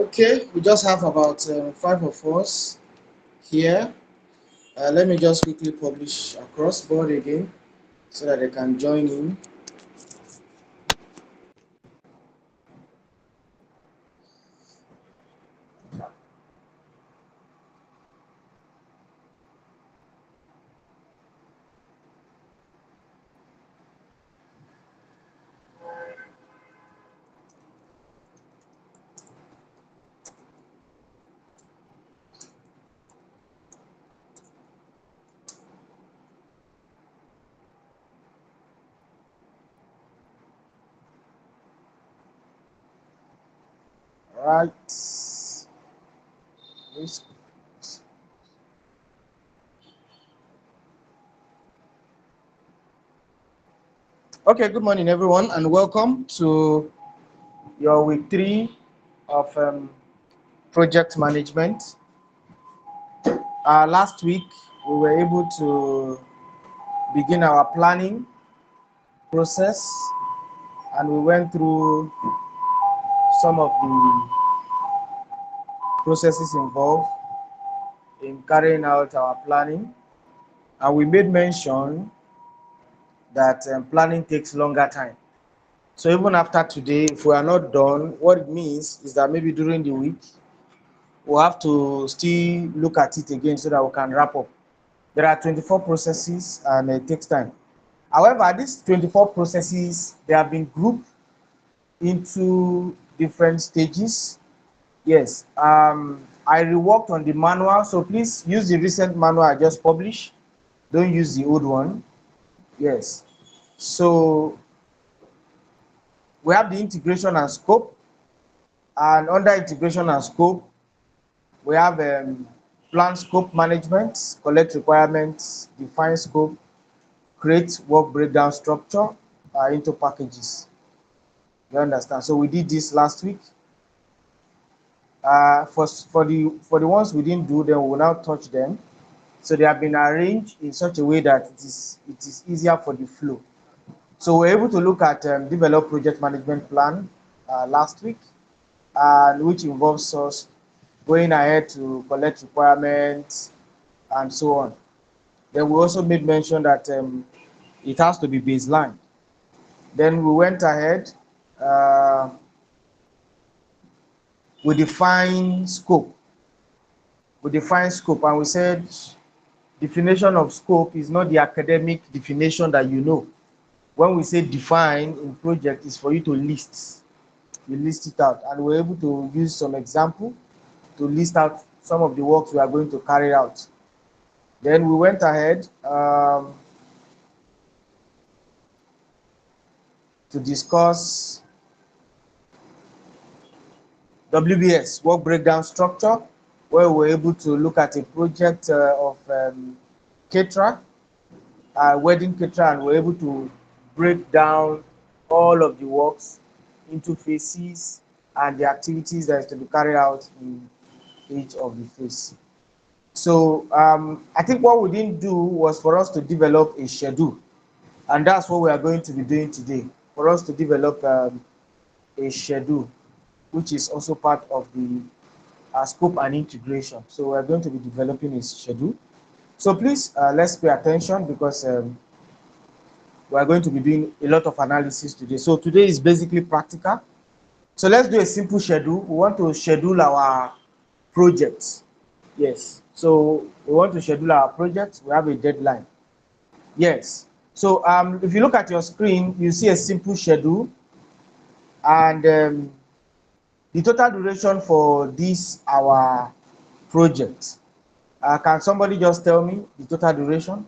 Okay, we just have about 5 of us here. Let me just quickly publish across board again so that they can join in. Right. Okay, good morning, everyone, and welcome to your week 3 of project management. Last week, we were able to begin our planning process, and we went through some of the processes involved in carrying out our planning. And we made mention that planning takes longer time. So even after today, if we are not done, what it means is that maybe during the week, we'll have to still look at it again so that we can wrap up. There are 24 processes and it takes time. However, these 24 processes, they have been grouped into different stages. Yes, I reworked on the manual, so please use the recent manual I just published. Don't use the old one. Yes. So we have the integration and scope, and under integration and scope, we have plan scope management, collect requirements, define scope, create work breakdown structure into packages. You understand? So we did this last week. For the ones we didn't do, then we will now touch them. So they have been arranged in such a way that it is easier for the flow. So we're able to look at develop project management plan last week, which involves us going ahead to collect requirements and so on. Then we also made mention that it has to be baseline. Then we went ahead, uh, we define scope. We define scope, and we said definition of scope is not the academic definition that you know. When we say define in project, is for you to list. You list it out, and we're able to use some example to list out some of the works we are going to carry out. Then we went ahead to discuss WBS, work breakdown structure, where we're able to look at a project of caterer, wedding caterer, and we're able to break down all of the works into phases and the activities that is to be carried out in each of the phases. So I think what we didn't do was for us to develop a schedule, and that's what we are going to be doing today, for us to develop a schedule, which is also part of the scope and integration. So we're going to be developing a schedule. So please, let's pay attention because we're going to be doing a lot of analysis today. So today is basically practical. So let's do a simple schedule. We want to schedule our projects. Yes. So we want to schedule our projects. We have a deadline. Yes. So if you look at your screen, you see a simple schedule, and the total duration for this our project. Can somebody just tell me the total duration?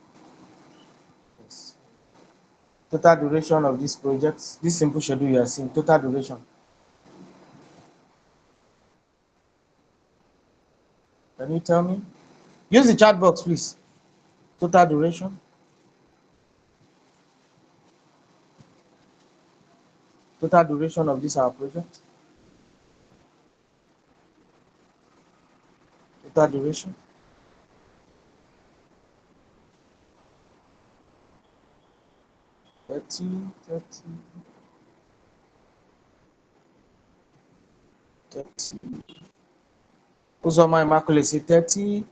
Yes. Total duration of this project, this simple schedule you are seeing, total duration. Can you tell me? Use the chat box, please. Total duration. Total duration of this our project. Total duration. Thirty. 30. Uzoma Immaculate say 30.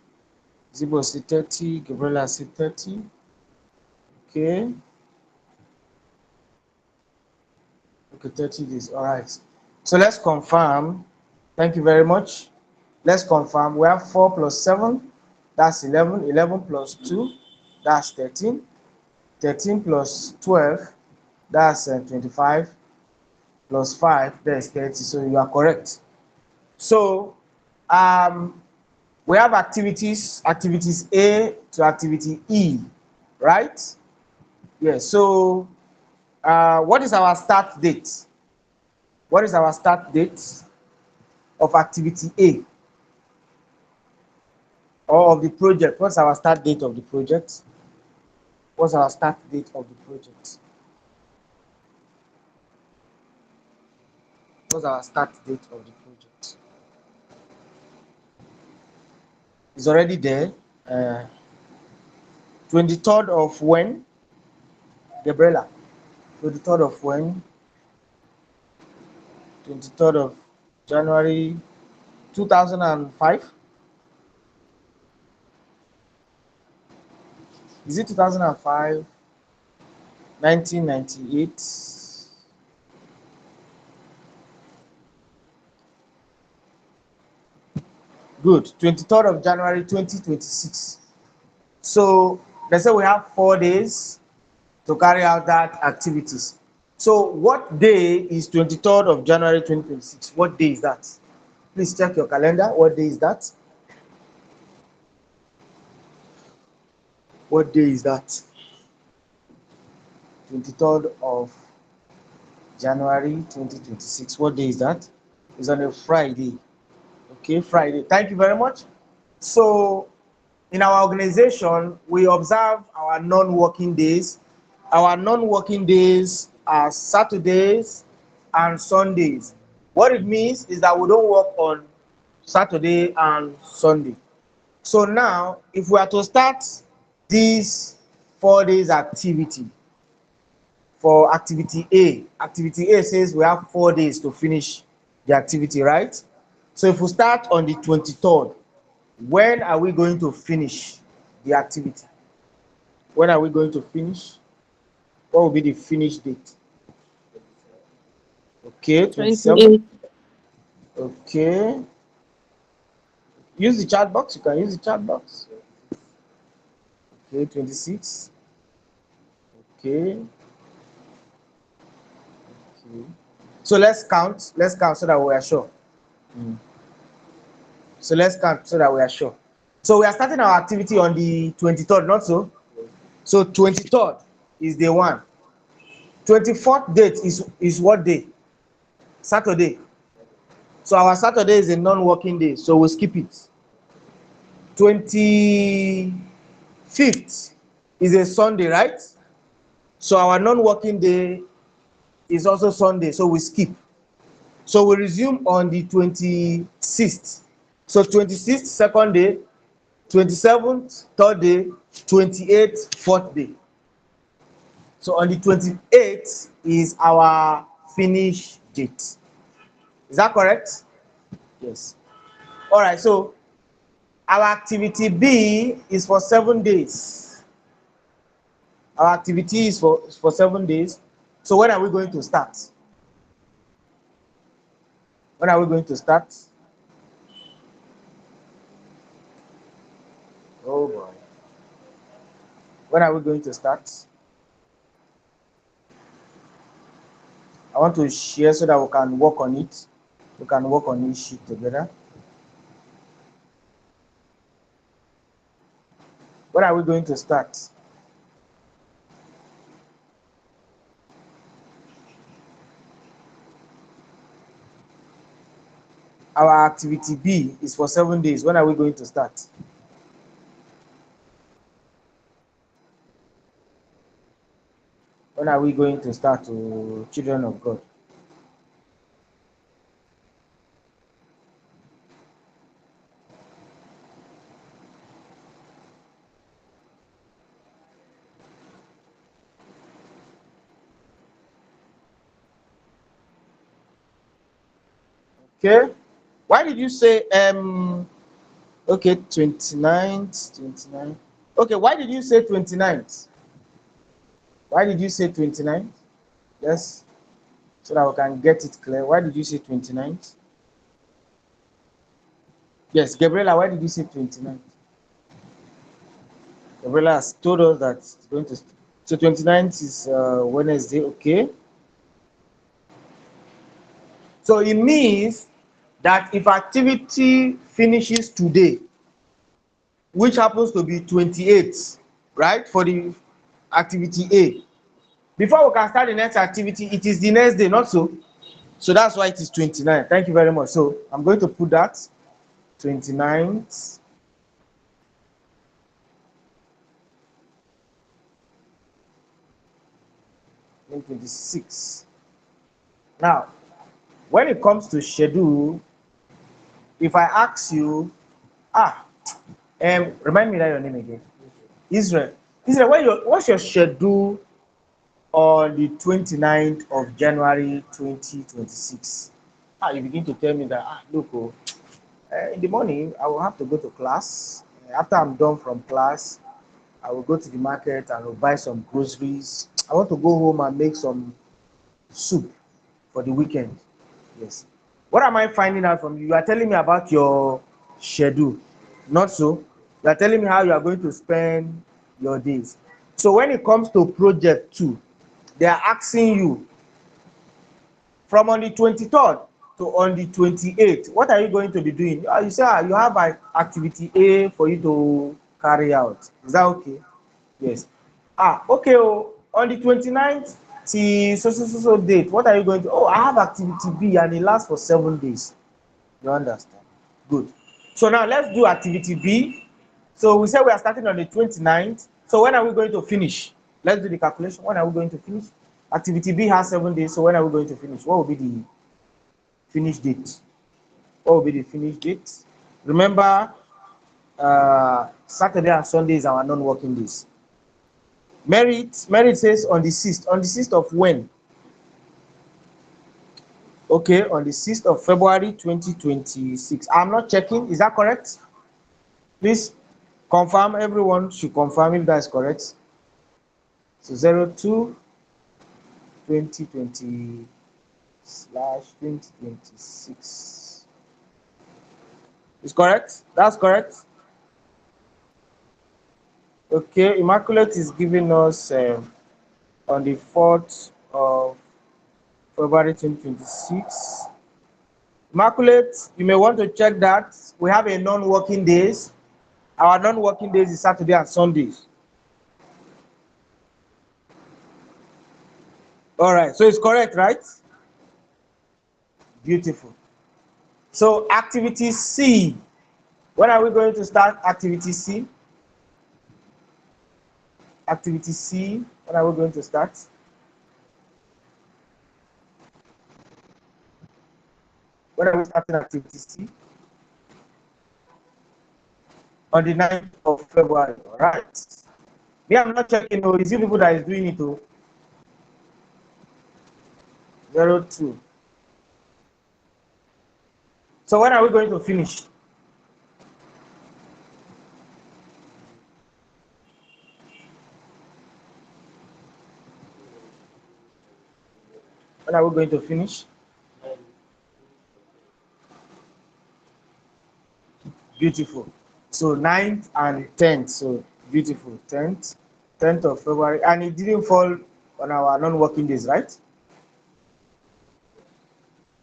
Zibo say 30. Gabriela say 30. Okay. Okay, 30 days. All right. So let's confirm. Thank you very much. Let's confirm. We have 4 plus 7. That's 11. 11 plus 2. That's 13. 13 plus 12. That's 25. Plus 5. That's 30. So you are correct. So we have activities A to activity E, right? Yes. So what is our start date? What is our start date of activity A or of the project? What's our start date of the project? What's our start date of the project? What's our start date of the project? It's already there. 23rd of when? Gabriela. 23rd of when? 23rd of January 2005. Is it 2005? 1998? Good. 23rd of January 2026. So they say we have 4 days to carry out that activities. So what day is 23rd of January 2026? What day is that? Please check your calendar. What day is that? What day is that? 23rd of January 2026. What day is that? It's on a Friday. Okay, Friday. Thank you very much. So in our organization, we observe our non-working days. Our non-working days are Saturdays and Sundays. What it means is that we don't work on Saturday and Sunday. So now, if we are to start this 4 days activity for activity A says we have 4 days to finish the activity, right? So if we start on the 23rd, when are we going to finish the activity? When are we going to finish? What will be the finish date? Okay, 27. Okay. Use the chat box. You can use the chat box. Okay, 26. Okay. Okay. So let's count. Let's count so that we are sure. So let's count so that we are sure. So we are starting our activity on the 23rd, not so? So 23rd is day 1. 24th date is what day? Saturday. So our Saturday is a non-working day, so we'll skip it. 25th is a Sunday, right? So our non-working day is also Sunday, so we skip. So we resume on the 26th. So 26th, second day, 27th, third day, 28th, fourth day. So on the 28th is our finish date. Is that correct? Yes. All right, so our activity B is for 7 days. Our activity is for 7 days. So when are we going to start? When are we going to start? Oh boy. When are we going to start? I want to share so that we can work on it. We can work on this sheet together. When are we going to start? Our activity B is for 7 days. When are we going to start? When are we going to start, to children of God? Okay. Why did you say okay, 29th, 29th? Okay, why did you say 29th? Why did you say 29th? Yes, so that we can get it clear. Why did you say 29th? Yes, Gabriela, why did you say 29th? Gabriela has told us that it's going to. So 29th is Wednesday, okay? So it means that if activity finishes today, which happens to be 28th, right, for the activity A, before we can start the next activity, it is the next day, not so? So that's why it is 29. Thank you very much. So I'm going to put that 29th. And 26. Now, when it comes to schedule, if I ask you, remind me that your name again. Israel. Israel, what's your schedule on the 29th of January 2026? You begin to tell me that, look, in the morning, I will have to go to class. After I'm done from class, I will go to the market and will buy some groceries. I want to go home and make some soup for the weekend. Yes. What am I finding out from you? You are telling me about your schedule. Not so. You are telling me how you are going to spend your days. So when it comes to project 2, they are asking you from on the 23rd to on the 28th, what are you going to be doing? You say you have an activity A for you to carry out. Is that okay? Yes. Okay. On the 29th till so date, what are you going to? I have activity B and it lasts for 7 days. You understand? Good. So now let's do activity B. So we said we are starting on the 29th. So when are we going to finish? Let's do the calculation. When are we going to finish? Activity B has 7 days. So when are we going to finish? What will be the finish date? What will be the finish date? Remember, Saturday and Sunday is our non-working days. Merit says on the 6th. On the 6th of when? Okay, on the 6th of February 2026. I'm not checking. Is that correct? Please confirm. Everyone should confirm if that is correct. So 02 2020 slash 2026. Is correct? That's correct. Okay, Immaculate is giving us on the 4th of February 2026. Immaculate, you may want to check that. We have a non-working days. Our non-working days is Saturday and Sundays. All right, so it's correct, right? Beautiful. So activity C. When are we going to start activity C? Activity C, when are we going to start? When are we starting activity C? On the 9th of February, all right? Me, I'm not checking, it's you people that is doing it, 02. So when are we going to finish? When are we going to finish? Beautiful. So 9th and 10th. So beautiful. 10th of February. And it didn't fall on our non-working days, right?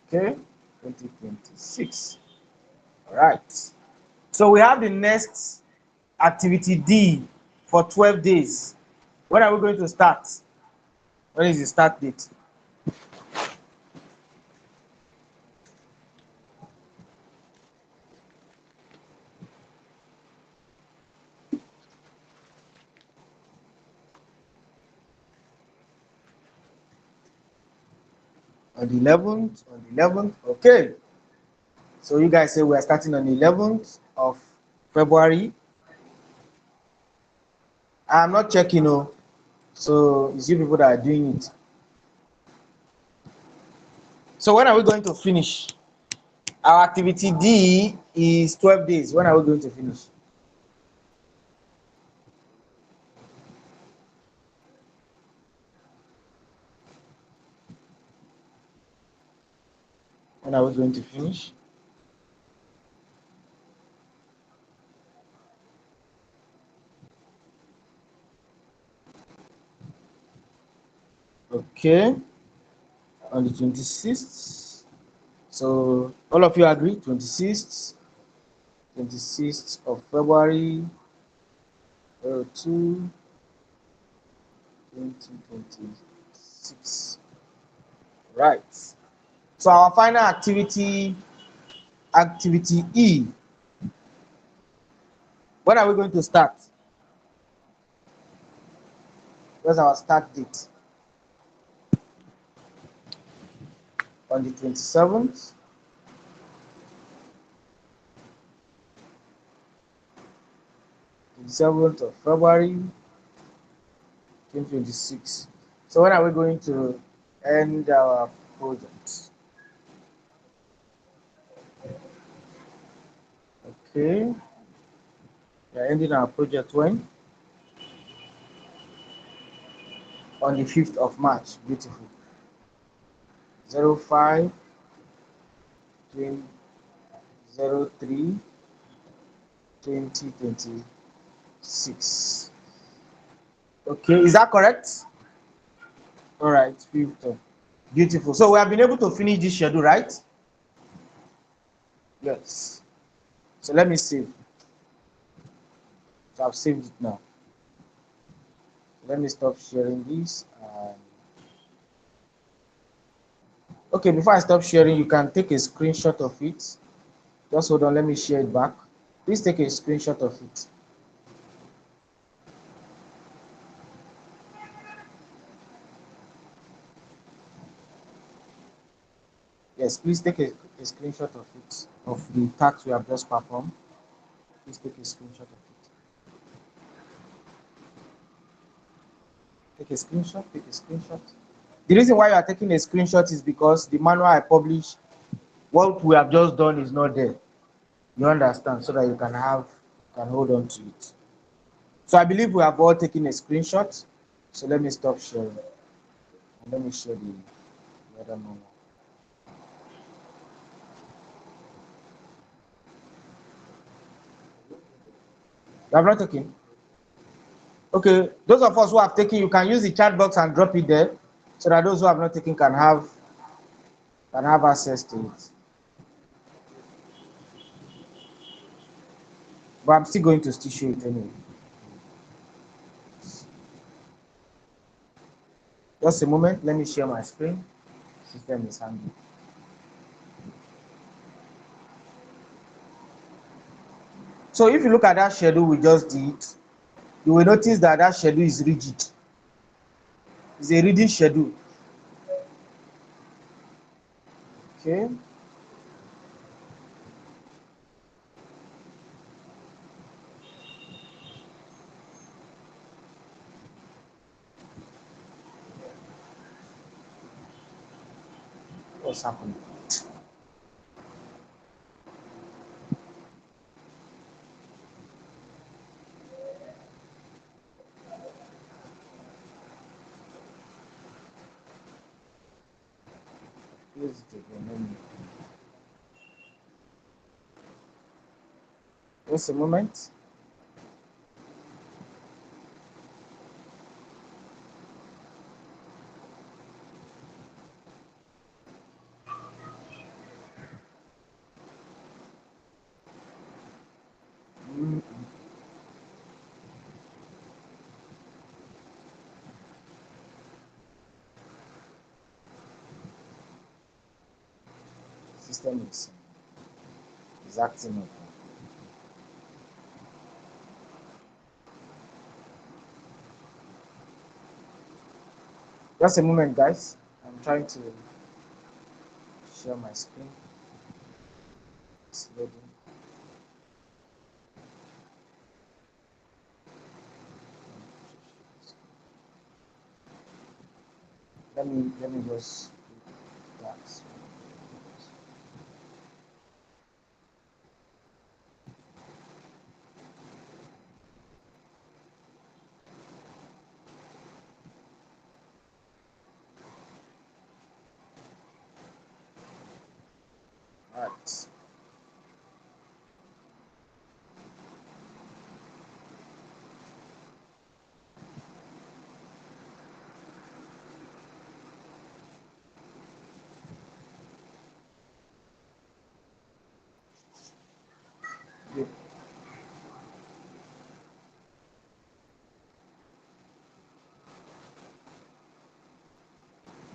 Okay. 2026. All right. So we have the next activity D for 12 days. When are we going to start? When is the start date? On the 11th. On the 11th. Okay. So you guys say we are starting on the 11th of February. I'm not checking, so it's you people that are doing it. So when are we going to finish? Our activity D is 12 days. When are we going to finish? When are we going to finish? Okay, on the 26th. So all of you agree? 26th, 26th of February 02, 2026. Right. So our final activity, activity E. When are we going to start? What's our start date? On the 27th. 27th of February 2026. So when are we going to end our project? Okay, we are ending our project when? On the 5th of March. Beautiful. 05 03 2026. Okay, is that correct? All right, 5th. Beautiful. So we have been able to finish this schedule, right? Yes. So let me save. So I've saved it now. Let me stop sharing this. Okay, before I stop sharing, you can take a screenshot of it. Just hold on, let me share it back. Please take a screenshot of it. Yes, please take a screenshot of it, of the task we have just performed. Please take a screenshot of it. Take a screenshot, take a screenshot. The reason why you are taking a screenshot is because the manual I published, what we have just done is not there. You understand? So that you can hold on to it. So I believe we have all taken a screenshot. So let me stop sharing. And let me share the other manual. You have not taken? Okay, those of us who have taken, you can use the chat box and drop it there so that those who have not taken can have access to it. But I'm still going to show it anyway. Just a moment, let me share my screen. System is hanging. So if you look at that schedule we just did, you will notice that that schedule is rigid. It's a reading schedule. Okay. What's happening? Close it again. Just a moment. System is acting up. Just a moment, guys. I'm trying to share my screen. It's loading. Let me just do that.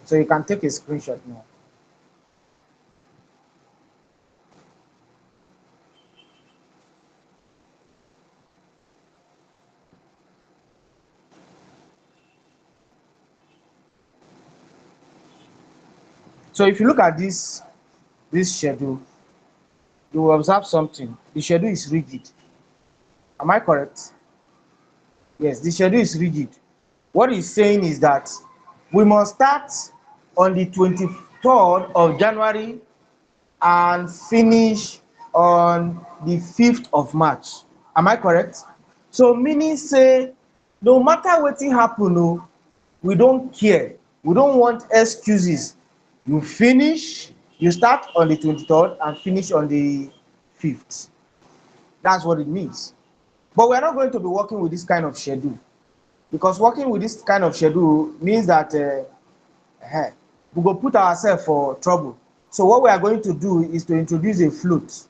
So you can take a screenshot now. So if you look at this schedule, you will observe something. The schedule is rigid. Am I correct? Yes, the schedule is rigid. What it's saying is that we must start on the 23rd of January and finish on the 5th of March. Am I correct? So meaning say, no matter wetin happen o, we don't care. We don't want excuses. You finish, you start on the 23rd and finish on the 5th. That's what it means. But we are not going to be working with this kind of schedule, because working with this kind of schedule means that we go put ourselves for trouble. So what we are going to do is to introduce a float.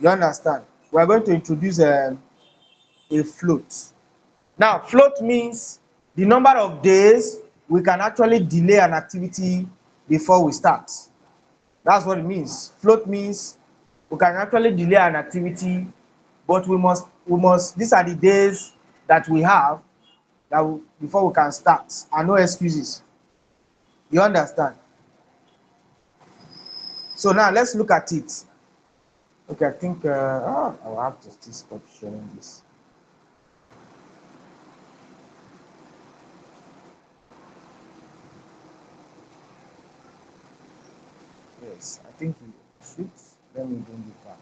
You understand? We are going to introduce a float. Now, float means the number of days we can actually delay an activity before we start. That's what it means. Float means we can actually delay an activity, but we must, these are the days that we have that before we can start, and no excuses. You understand? So now let's look at it. Okay, I think I will have to still stop sharing this. Yes, I think we should. Let me bring it back.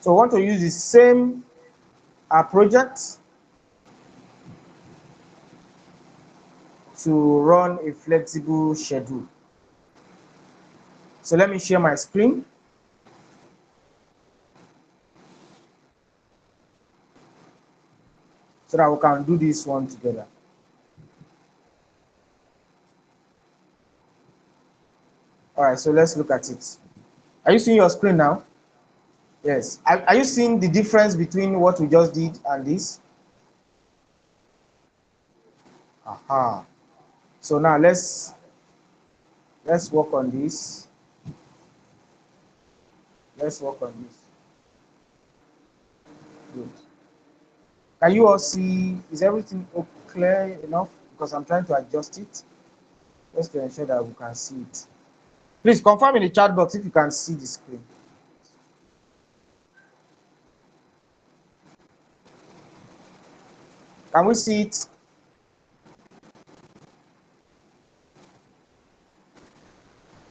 So I want to use the same project to run a flexible schedule. So let me share my screen. So that we can do this one together. All right, so let's look at it. Are you seeing your screen now? Yes. Are you seeing the difference between what we just did and this? Aha. So now let's work on this. Let's work on this. Good. Can you all see? Is everything clear enough? Because I'm trying to adjust it. Just to ensure that we can see it. Please confirm in the chat box if you can see the screen. Can we see it?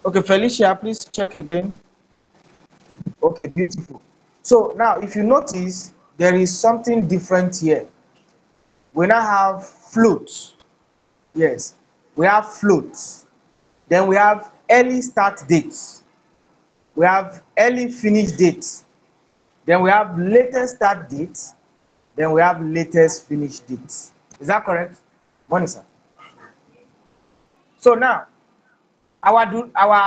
Okay, Felicia, please check again. Okay, beautiful. So now, if you notice, there is something different here. We now have floats. Yes, we have floats. Then we have early start dates. We have early finish dates. Then we have latest start dates. Then we have latest finish dates. Is that correct? Morning, sir. So now, our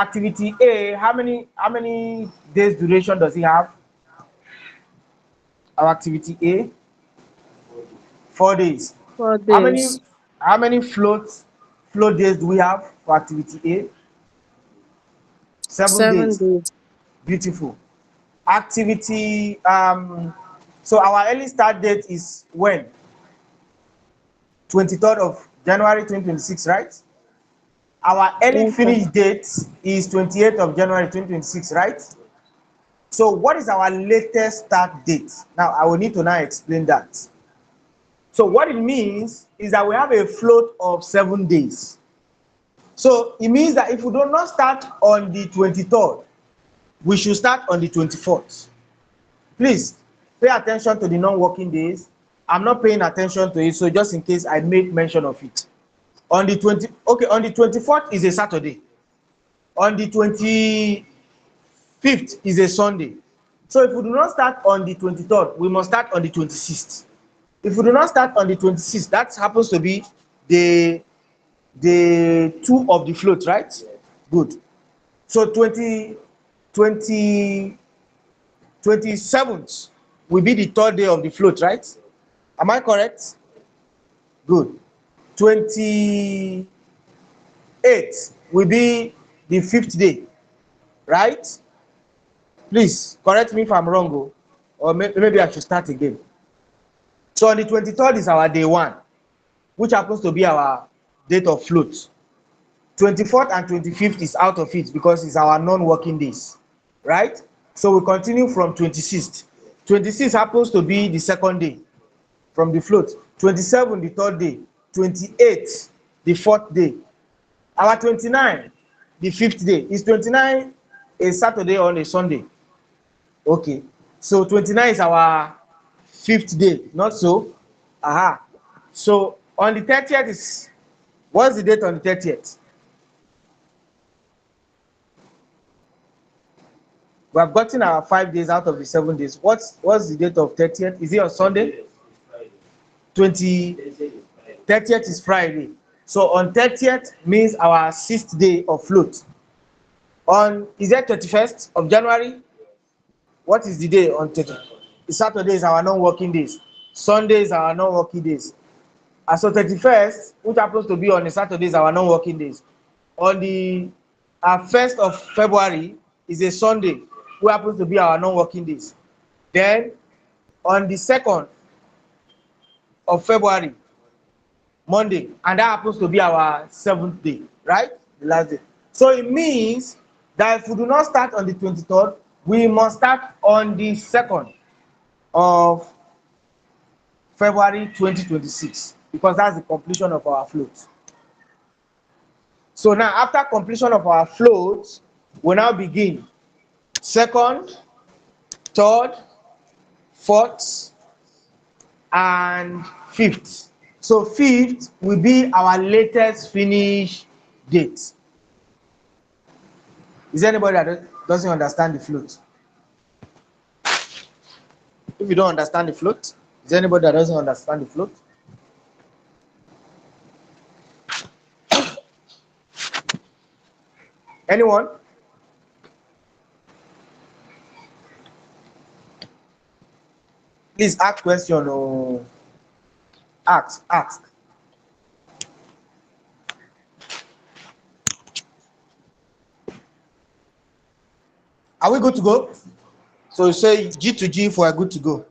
activity A, how many days duration does it have? Our activity A, 4 days. 4 days. How many float days do we have for activity A? 7 7 days. days. Beautiful. Activity so our early start date is when? 23rd of January 2026, right? Our early Yes, sir. finish date is 28th of January 2026, right? So what is our latest start date? Now I will need to now explain that. So what it means is that we have a float of 7 days. So it means that if we do not start on the 23rd, we should start on the 24th. Please pay attention to the non-working days. I'm not paying attention to it, so just in case I make mention of it. On the 24th is a Saturday. On the 25th is a Sunday. So if we do not start on the 23rd, we must start on the 26th. If we do not start on the 26th, that happens to be the 2 of the float, right? Good. So 27th will be the third day of the float, right? Am I correct? Good. 28 will be the fifth day, right? Please correct me if I'm wrong, or maybe I should start again. So on the 23rd is our day one, which happens to be our date of float. 24th and 25th is out of it because it's our non-working days, right? So we continue from 26th. 26th happens to be the second day from the float. 27th, the third day. 28th, the fourth day. Our 29, the fifth day. Is 29 a Saturday or a Sunday? Okay. So 29 is our fifth day, not so? Aha. So on the 30th is, what's the date on the 30th? We have gotten our 5 days out of the 7 days. What's the date of 30th? Is it on Sunday? 30th is Friday. So on 30th means our 6th day of float. Is that 31st of January? What is the day on 30th? Saturday is our non-working days. Sunday is our non-working days. And so 31st, which happens to be on the Saturday, is our non-working days. On the 1st of February is a Sunday, which happens to be our non-working days. Then on the 2nd of February, Monday, and that happens to be our 7th day, right? The last day. So it means that if we do not start on the 23rd, we must start on the 2nd of February 2026, because that's the completion of our float. So now, after completion of our float, we now begin 2nd, 3rd, 4th, and 5th. So 5th will be our latest finish date. Is there anybody that doesn't understand the float? If you don't understand the float, is there anybody that doesn't understand the float? Anyone? Please ask question or ask. Are we good to go? So you say G to G for a good to go.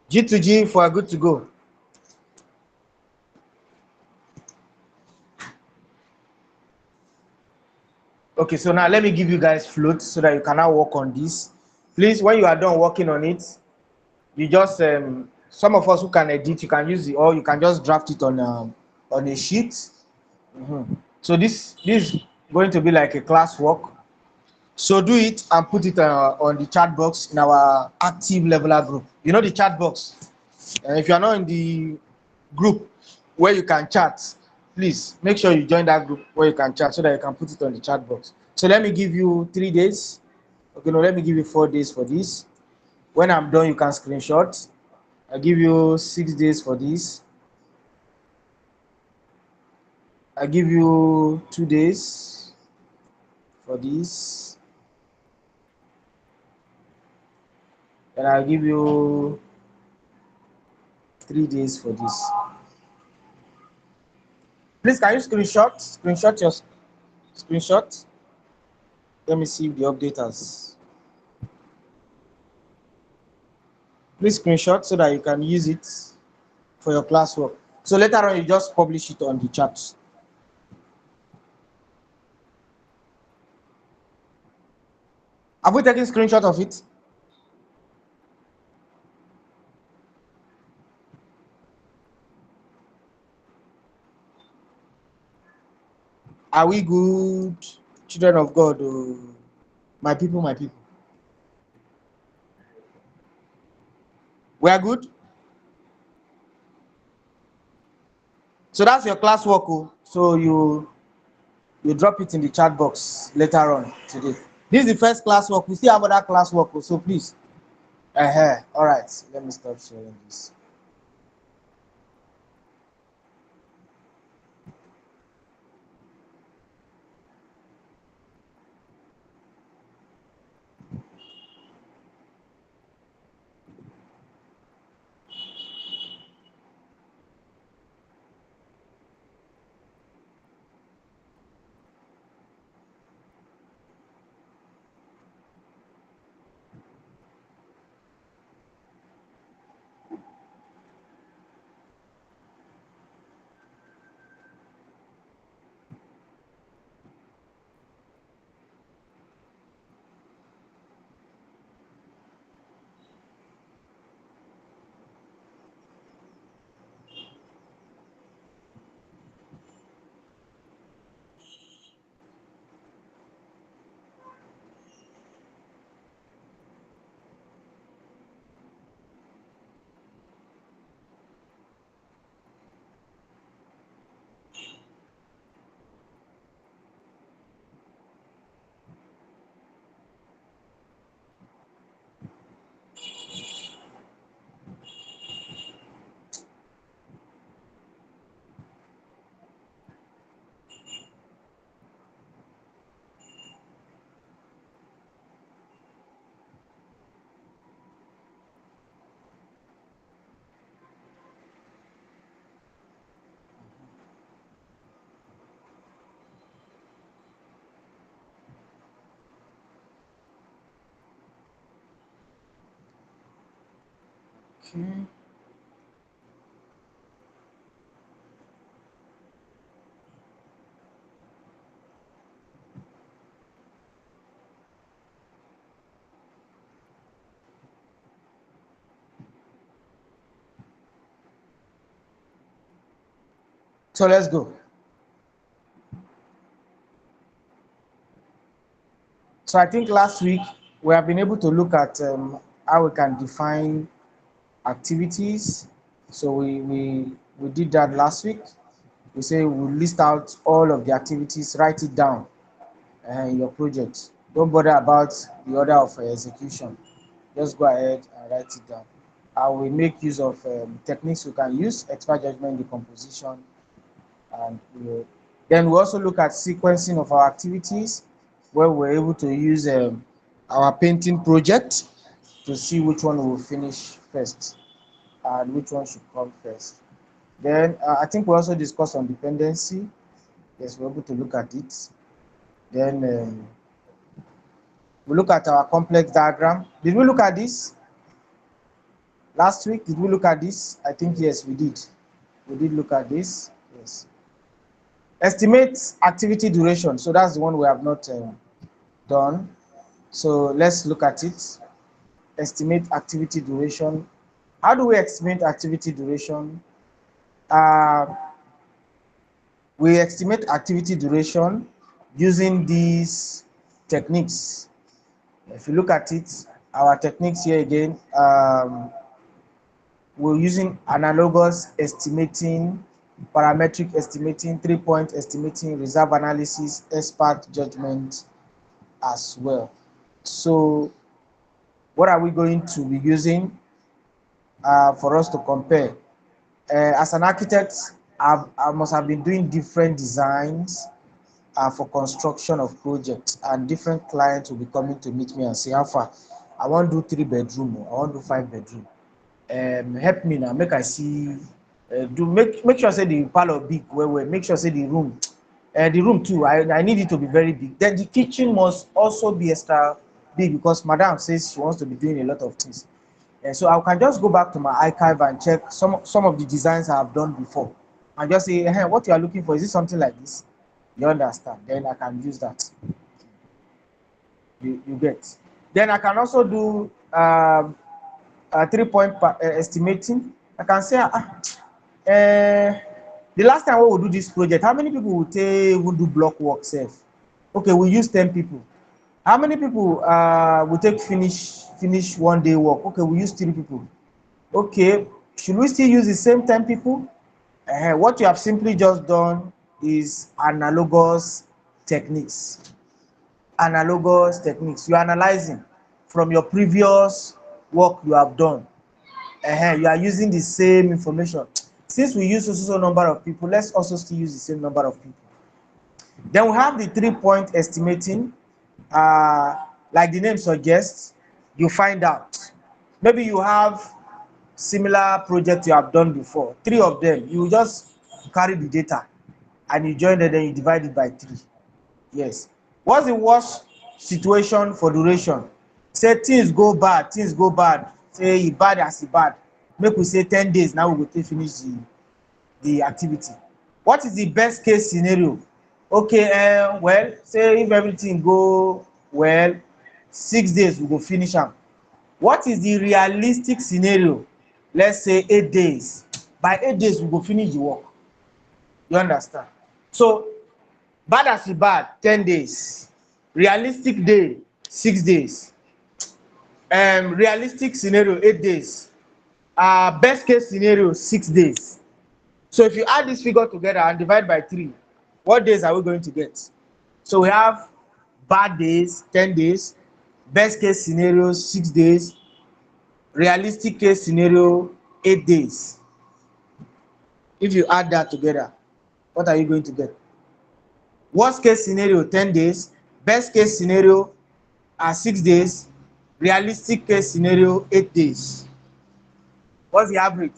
G to G for a good to go. Okay, so now let me give you guys float so that you can now work on this. Please, when you are done working on it, you just some of us who can edit, you can use it, or you can just draft it on a sheet. So this is going to be like a classwork. So do it and put it on the chat box in our active leveler group. You know the chat box. If you are not in the group where you can chat, please make sure you join that group where you can chat so that you can put it on the chat box. So let me give you 3 days. Okay, no, let me give you 4 days for this. When I'm done, you can screenshot. I give you 6 days for this. I give you 2 days for this. And I'll give you 3 days for this. Please, can you screenshot your screenshot? Let me see if the update has. Please screenshot so that you can use it for your classwork. So later on, you just publish it on the chat. Have we taken screenshot of it? Are we good, children of God? Oh, my people, my people. We are good? So that's your classwork. Oh. So you drop it in the chat box later on today. This is the first classwork. We still have other classwork. Oh, so please. All right. Let me stop sharing this. Okay. So let's go. So I think last week we have been able to look at how we can define activities. So we did that last week. We say we list out all of the activities, write it down in your project. Don't bother about the order of execution. Just go ahead and write it down. I will make use of techniques we can use, expert judgment, decomposition, and then we also look at sequencing of our activities, where we're able to use our painting project to see which one will finish first and which one should come first. Then I think we also discussed on dependency. Yes, we're able to look at it. Then we look at our complex diagram. Did we look at this last week? Did we look at this? I think yes, we did. We did look at this. Yes. Estimate activity duration. So that's the one we have not done. So let's look at it. Estimate activity duration. How do we estimate activity duration? We estimate activity duration using these techniques. If you look at it, our techniques here again, we're using analogous estimating, parametric estimating, 3-point estimating, reserve analysis, expert judgment as well. So what are we going to be using for us to compare? As an architect, I must have been doing different designs for construction of projects, and different clients will be coming to meet me and say, how far? I want to do 3-bedroom, or I want to do 5-bedroom. Help me now, make I see, make sure say the parlor big, where make sure say the room too, I need it to be very big. Then the kitchen must also be extra big, because madam says she wants to be doing a lot of things. So I can just go back to my archive and check some of the designs I have done before, and just say, hey, what you are looking for, is it something like this? You understand? Then I can use that. You get. Then I can also do 3-point estimating. I can say, the last time we will do this project, how many people will do block work safe? Okay, we use 10 people. How many people will take finish 1 day work? Okay, we use 3 people. Okay, should we still use the same 10 people? What you have simply just done is analogous techniques. Analogous techniques. You're analyzing from your previous work you have done. You are using the same information. Since we use also number of people, let's also still use the same number of people. Then we have the 3-point estimating. Like the name suggests, you find out. Maybe you have similar project you have done before, 3 of them. You just carry the data and you join it, then you divide it by 3. Yes. What's the worst situation for duration? Say things go bad, say e bad as e bad, make we say 10 days, now we go take finish the activity. What is the best case scenario? Okay, well, say if everything go well, 6 days we go finish am. What is the realistic scenario? Let's say 8 days. By 8 days we go finish the work. You understand? So bad as e bad, 10 days. Realistic day, 6 days. Realistic scenario, 8 days. Best case scenario, 6 days. So if you add this figure together and divide by 3, what days are we going to get? So we have bad days, 10 days. Best case scenario, 6 days. Realistic case scenario, 8 days. If you add that together, what are you going to get? Worst case scenario, 10 days. Best case scenario, 6 days. Realistic case scenario, 8 days. What's the average?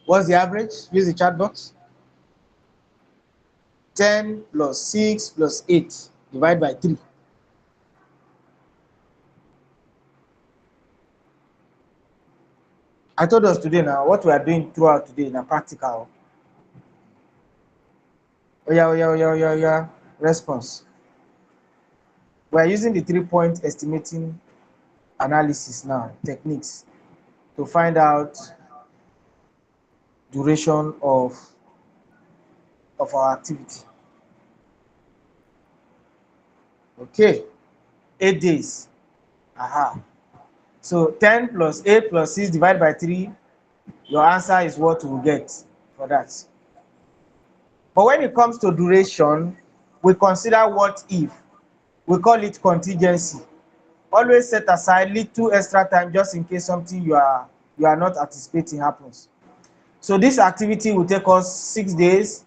What's the average? Use the chat box. 10 plus 6 plus 8. Divide by 3. I told us today now what we are doing throughout today in a practical. Oh yeah, oh yeah, oh yeah, oh yeah, oh yeah. Response. We are using the 3-point estimating analysis now, techniques, to find out duration of our activity. Okay, 8 days. Aha. So 10 plus 8 plus 6 divided by 3, your answer is what we will get for that. But when it comes to duration, we consider what if. We call it contingency. Always set aside little extra time just in case something you are not anticipating happens. So this activity will take us 6 days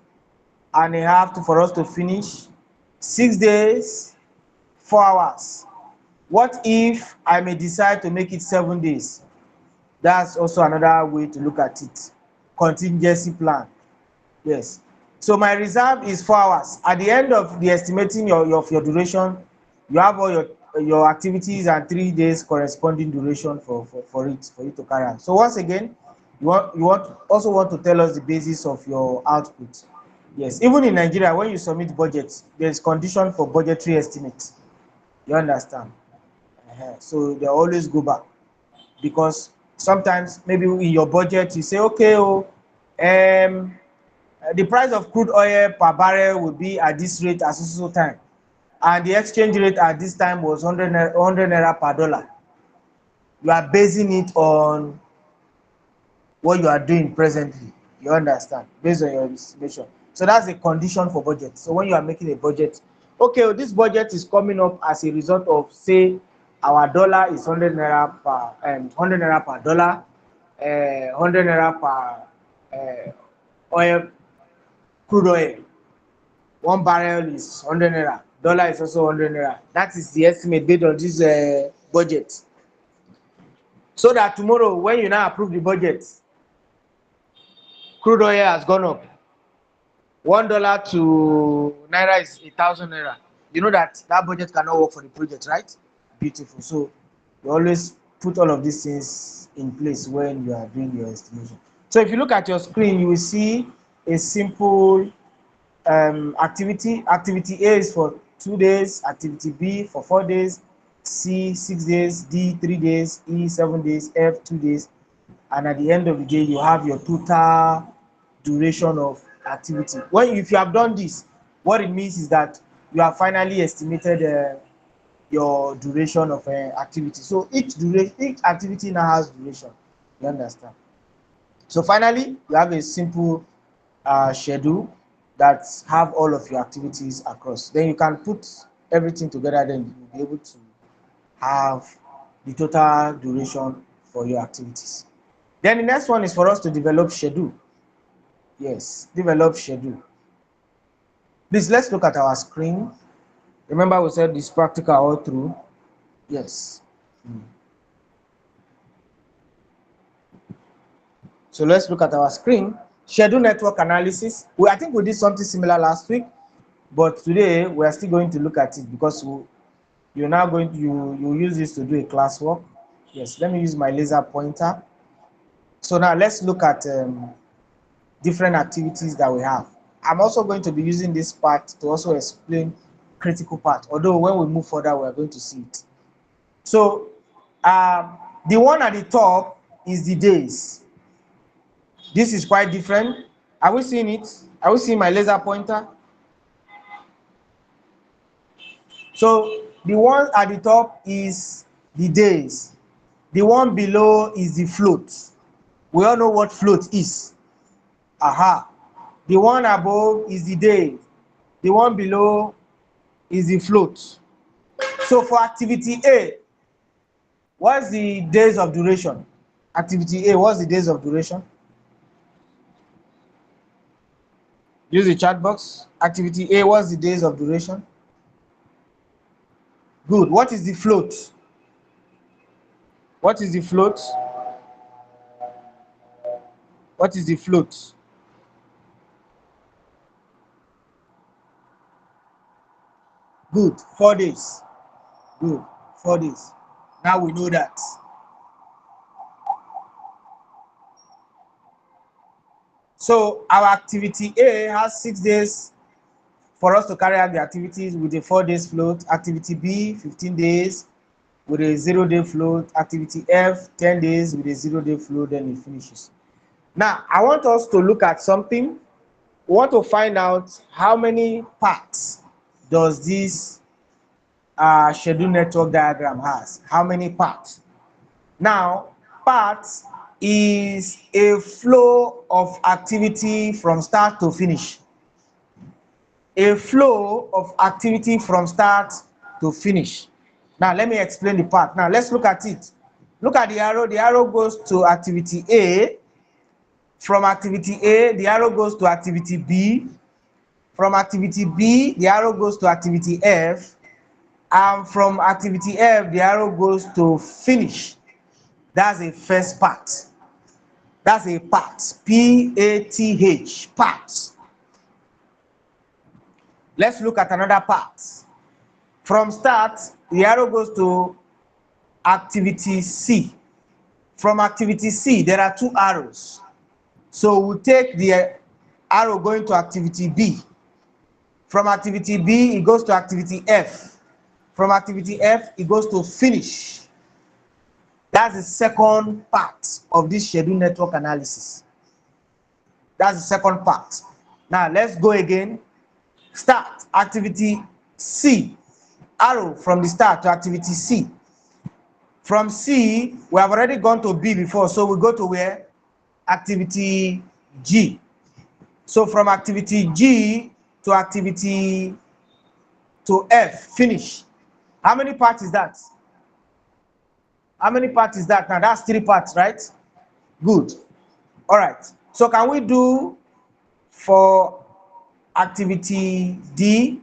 and a half for us to finish. 6 days, 4 hours. What if I may decide to make it 7 days? That's also another way to look at it. Contingency plan. Yes. So my reserve is 4 hours. At the end of the estimating of your duration, you have all your activities and 3 days corresponding duration for you to carry out. So once again, also want to tell us the basis of your output. Yes, even in Nigeria, when you submit budget, there's condition for budgetary estimate. You understand? So they always go back, because sometimes maybe in your budget you say, okay, the price of crude oil per barrel will be at this rate at so time, and the exchange rate at this time was 100 naira per dollar. You are basing it on what you are doing presently. You understand? Based on your estimation. So that's a condition for budget. So when you are making a budget, okay, this budget is coming up as a result of, say, our dollar is 100 naira per dollar, 100 naira per oil, crude oil. One barrel is 100 naira. Dollar is also 100 naira. That is the estimate based on this budget. So that tomorrow, when you now approve the budget, crude oil has gone up. $1 to naira is 1,000 naira. You know that budget cannot work for the project, right? Beautiful. So you always put all of these things in place when you are doing your estimation. So if you look at your screen, you will see a simple activity. Activity A is for 2 days, activity B for 4 days, C 6 days, D 3 days, E 7 days, F 2 days, and at the end of the day you have your total duration of activity. If you have done this, what it means is that you have finally estimated your duration of activity. So each activity now has duration. You understand? So finally, you have a simple schedule that have all of your activities across. Then you can put everything together, then you'll be able to have the total duration for your activities. Then the next one is for us to develop schedule. Yes, develop schedule. Please, let's look at our screen. Remember we said this practical all through. Yes. So let's look at our screen. Schedule network analysis. I think we did something similar last week, but today we are still going to look at it because you're now going to you use this to do a classwork. Yes, let me use my laser pointer. So now let's look at different activities that we have. I'm also going to be using this part to also explain critical part, although when we move further we are going to see it. So the one at the top is the days. This is quite different. Are we seeing it? Are we seeing my laser pointer? So the one at the top is the days. The one below is the float. We all know what float is. Aha. The one above is the day. The one below is the float. So for activity A, what's the days of duration? Activity A, what's the days of duration? Use the chat box. Activity A, what's the days of duration? Good. What is the float? What is the float? What is the float? Good. 4 days. Good. 4 days. Now we know that. So our activity A has 6 days for us to carry out the activities with a 4 days float. Activity B, 15 days with a 0-day float. Activity F, 10 days with a 0-day float, then it finishes. Now, I want us to look at something. We want to find out how many parts does this schedule network diagram has. How many parts? Now, parts is a flow of activity from start to finish. A flow of activity from start to finish. Now, let me explain the part. Now, let's look at it. Look at the arrow. The arrow goes to activity A. From activity A, the arrow goes to activity B. From activity B, the arrow goes to activity F. And from activity F, the arrow goes to finish. That's a first part. That's a part. P-A-T-H, part. Let's look at another part. From start, the arrow goes to activity C. From activity C, there are 2 arrows. So we'll take the arrow going to activity B. From activity B, it goes to activity F. From activity F, it goes to finish. That's the second part of this schedule network analysis. That's the second part. Now let's go again. Start, activity C. Arrow from the start to activity C. From C, we have already gone to B before, so we go to where? Activity G. So from activity G to activity to F, finish. How many parts is that? How many parts is that? Now that's 3 parts, right? Good. All right. So can we do for activity D?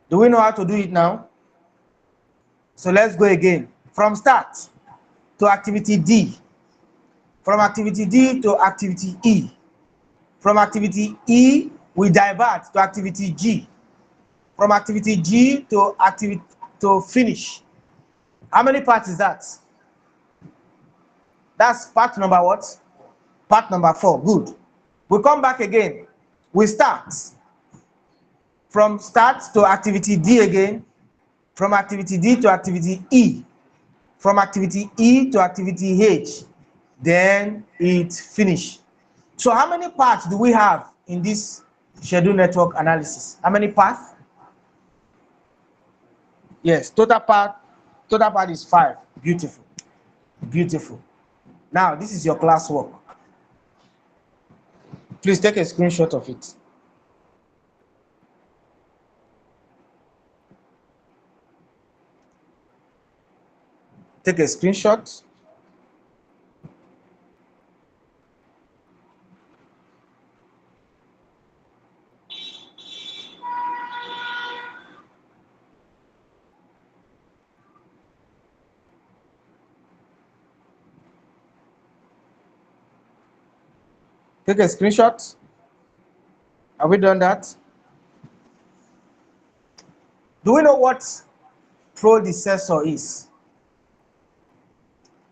Do we know how to do it now? So let's go again. From start to activity D. From activity D to activity E. From activity E, we divert to activity G. From activity G to activity to finish. How many parts is that? That's part number what? Part number 4. Good. We come back again. We start. From start to activity D again. From activity D to activity E. From activity E to activity H. Then it finish. So how many parts do we have in this schedule network analysis? How many parts? Yes, total part is 5. Beautiful. Beautiful. Now, this is your classwork. Please take a screenshot of it. Take a screenshot. Take a screenshot. Have we done that? Do we know what predecessor is?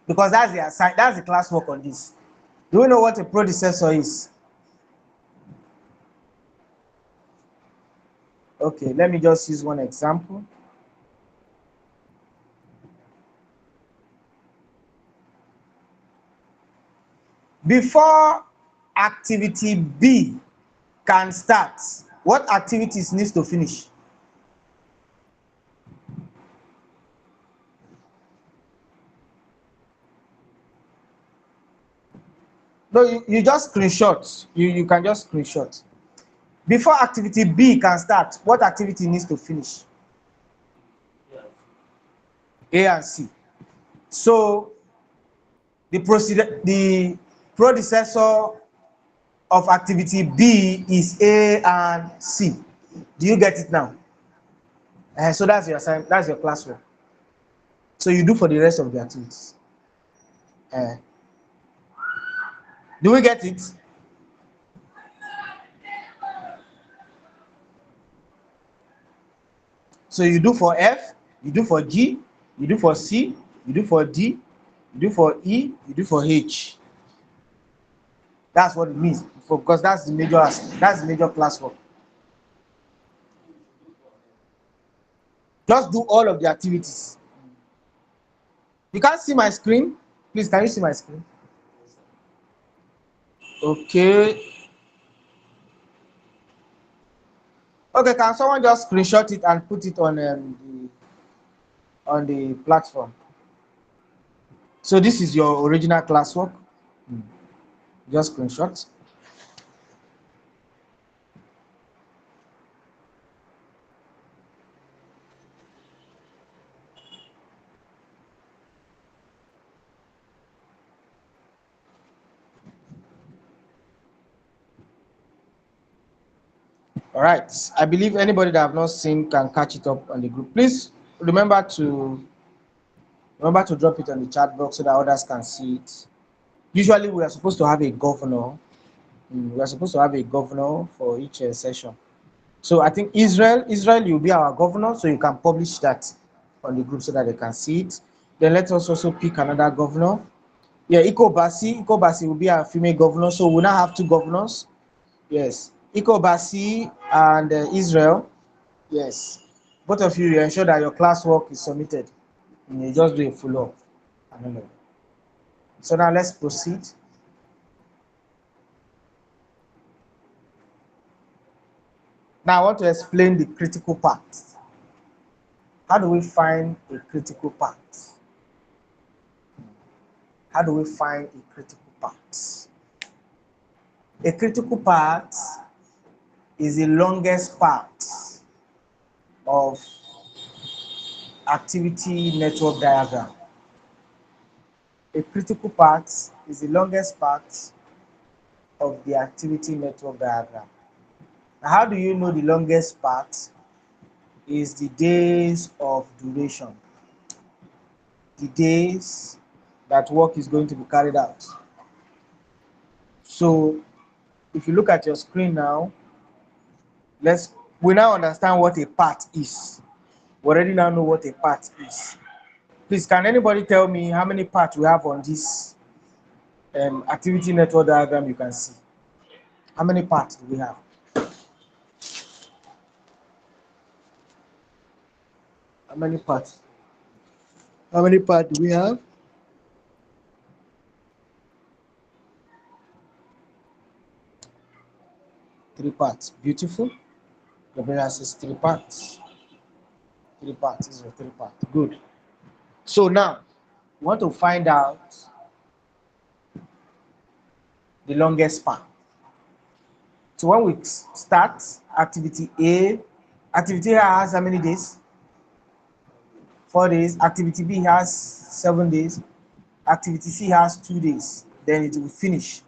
Because that's the classwork on this. Do we know what a predecessor is? Okay, let me just use one example. Before activity B can start, what activities needs to finish? No, you just screenshot. You can just screenshot. Before activity B can start, what activity needs to finish? A and C. So the predecessor of activity B is A and C. Do you get it now? So that's your assignment, that's your classwork. So you do for the rest of the activities. Do we get it? So you do for F, you do for G, you do for C, you do for D, you do for E, you do for H. That's what it means, because that's the major classwork. Just do all of the activities. You can't see my screen? Please, can you see my screen? Okay. Okay, can someone just screenshot it and put it on the platform? So this is your original classwork. Just screenshot. All right. I believe anybody that have not seen can catch it up on the group. Please remember to drop it on the chat box so that others can see it. Usually we are supposed to have a governor. We are supposed to have a governor for each session. So I think Israel, you'll be our governor, so you can publish that on the group so that they can see it. Then let us also pick another governor. Yeah, Ikoabasi will be our female governor, so we'll now have two governors. Yes, Ikoabasi and Israel. Yes, both of you ensure that your classwork is submitted. And you just do a follow-up. I don't know. So now let's proceed. Now I want to explain the critical part. How do we find a critical part? How do we find a critical part? A critical part is the longest part of activity network diagram. A critical part is the longest part of the activity network diagram. Now, how do you know the longest part is the days of duration? The days that work is going to be carried out. So if you look at your screen now, we now understand what a part is. We already now know what a part is. Please, can anybody tell me how many parts we have on this activity network diagram you can see? How many parts do we have? How many parts? How many parts do we have? Three parts. Beautiful. The brother says three parts. Three parts. This is a three part. Good. So now, we want to find out the longest part. So when we start activity A has how many days? 4 days. Activity B has 7 days. Activity C has 2 days. Then it will finish.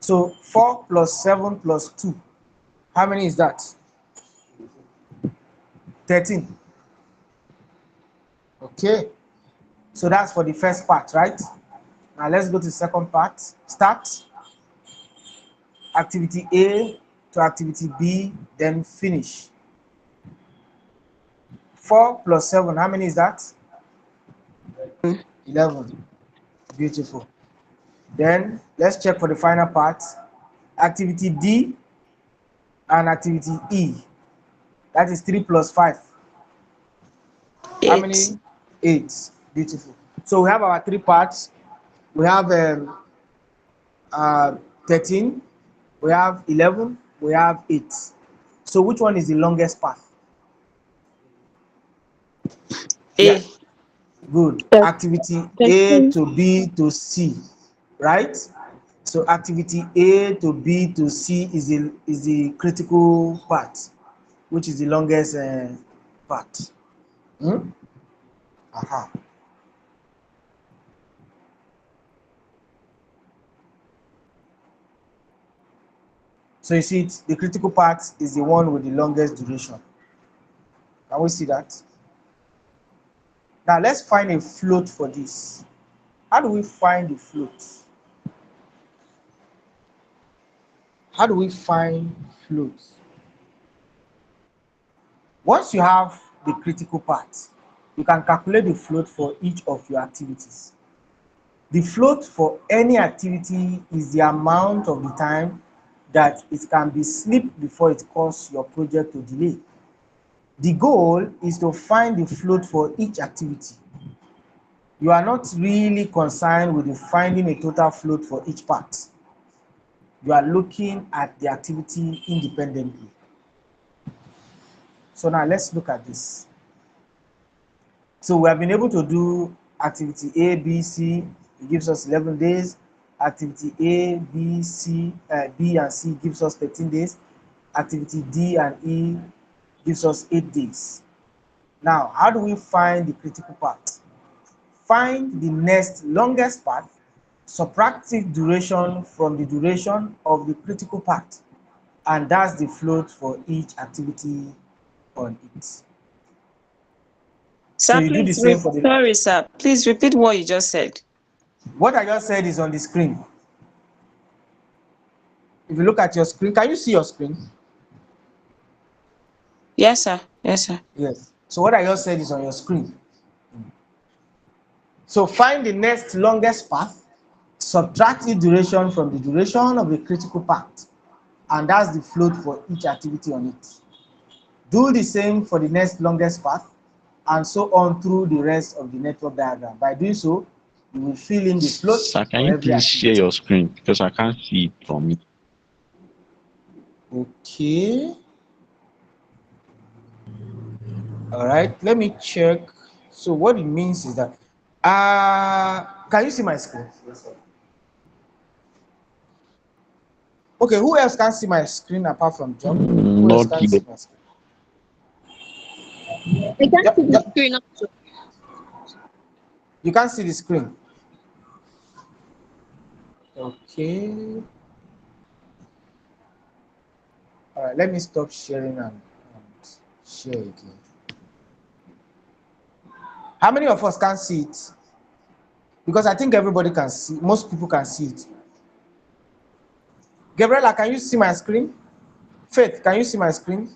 So 4 plus 7 plus 2. How many is that? 13. Okay. So that's for the first part, right? Now let's go to the second part. Start activity A to activity B, then finish. 4 plus 7, how many is that? 11. Beautiful. Then let's check for the final part. Activity D and activity E. That is 3 plus 5. How many? 8. Beautiful. So we have our three parts. We have 13, we have 11, we have 8. So which one is the longest path? A. Yeah. Good. Activity A to B to C, right? So activity A to B to C is the critical part, which is the longest part. Aha. So you see the critical part is the one with the longest duration. Can we see that? Now let's find a float for this. How do we find the float? How do we find floats? Once you have the critical part, you can calculate the float for each of your activities. The float for any activity is the amount of the time that it can be slipped before it causes your project to delay. The goal is to find the float for each activity. You are not really concerned with finding a total float for each part. You are looking at the activity independently. So now let's look at this. So we have been able to do activity A, B, C. It gives us 11 days. Activity A, B, C, B and C gives us 13 days. Activity D and E gives us 8 days. Now, how do we find the critical part? Find the next longest part, subtract its duration from the duration of the critical part, and that's the float for each activity on it. Sir, So you do the same for the... Sorry, sir. Please repeat what you just said. What I just said is on the screen. If you look at your screen, can you see your screen? Yes, sir. Yes, sir. Yes. So what I just said is on your screen. So find the next longest path, subtract the duration from the duration of the critical part, and that's the float for each activity on it. Do the same for the next longest path, and so on through the rest of the network diagram. By doing so, you will fill in the float. Sir, can you please share your screen because I can't see it from me. Okay. All right, let me check. So what it means is that, can you see my screen? Okay, who else can see my screen apart from John? Who else Not can see yet. my screen? I can't see the screen also. You can't see the screen. Okay. All right, let me stop sharing and share again. How many of us can see it? Because I think everybody can see, most people can see it. Gabriela, can you see my screen? Faith, can you see my screen?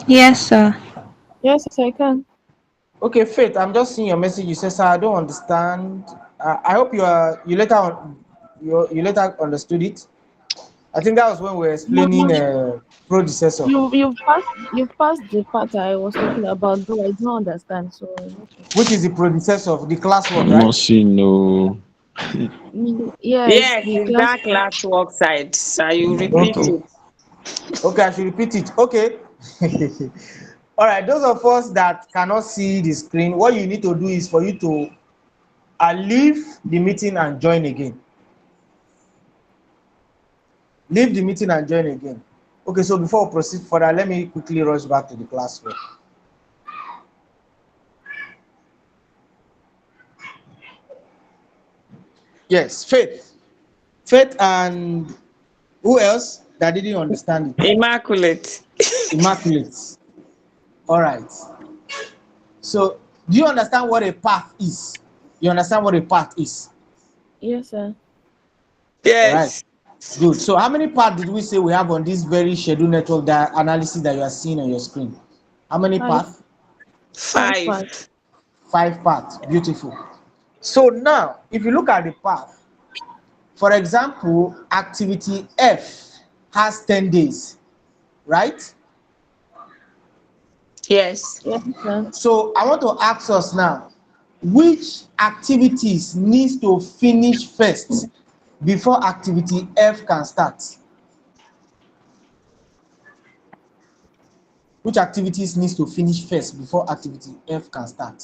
Yes, sir. Yes, I can. Okay, Faith, I'm just seeing your message. You say, sir, I don't understand. I hope you later understood it. I think that was when we were explaining predecessor. You've passed the part I was talking about, though I don't understand. So Which is the predecessor of the classwork, I'm right? not seeing no. yes, Yes, the it's class. that classwork side, sir. You repeat Okay. it. Okay, I should repeat it. Okay. All right, those of us that cannot see the screen, what you need to do is for you to leave the meeting and join again. Leave the meeting and join again. Okay, so before we proceed further, let me quickly rush back to the classwork. Yes, Faith. Faith and who else that didn't understand it? Immaculate. Immaculate. All right. So, do you understand what a path is? You understand what a path is? Yes, sir. All right. Yes. Good. So, how many paths did we say we have on this very scheduled network analysis that you are seeing on your screen? How many paths? 5. 5 paths. Beautiful. So now, if you look at the path, for example, activity F has 10 days, right? Yes. Yes, sir. So I want to ask us now, which activities needs to finish first before activity F can start? Which activities needs to finish first before activity F can start?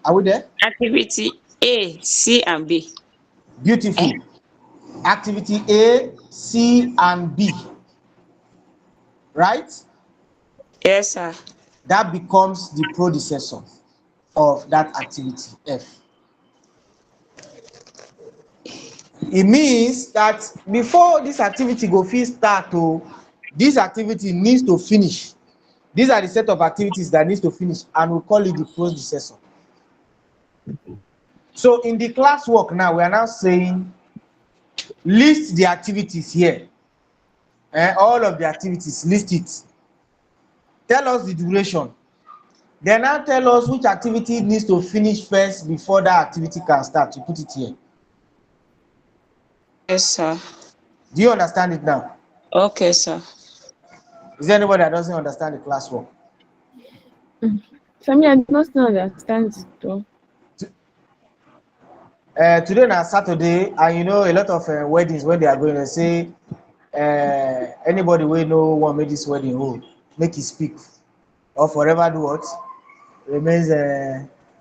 Are we there? Activity A, C, and B. Beautiful. Activity A, C, and B. Right? Yes, sir. That becomes the predecessor of that activity F. It means that before this activity go fit start, this activity needs to finish. These are the set of activities that needs to finish, and we call it the predecessor. So in the classwork now, we are now saying list the activities here. all of the activities, list it. Tell us the duration. Then now tell us which activity needs to finish first before that activity can start. You put it here. Yes, sir. Do you understand it now? Okay, sir. Is there anybody that doesn't understand the classwork? For me, I do not still understand it though. Today na Saturday, and you know a lot of weddings when they are going to say anybody wey no wan make this wedding hold, make e speak, or forever do what? Remains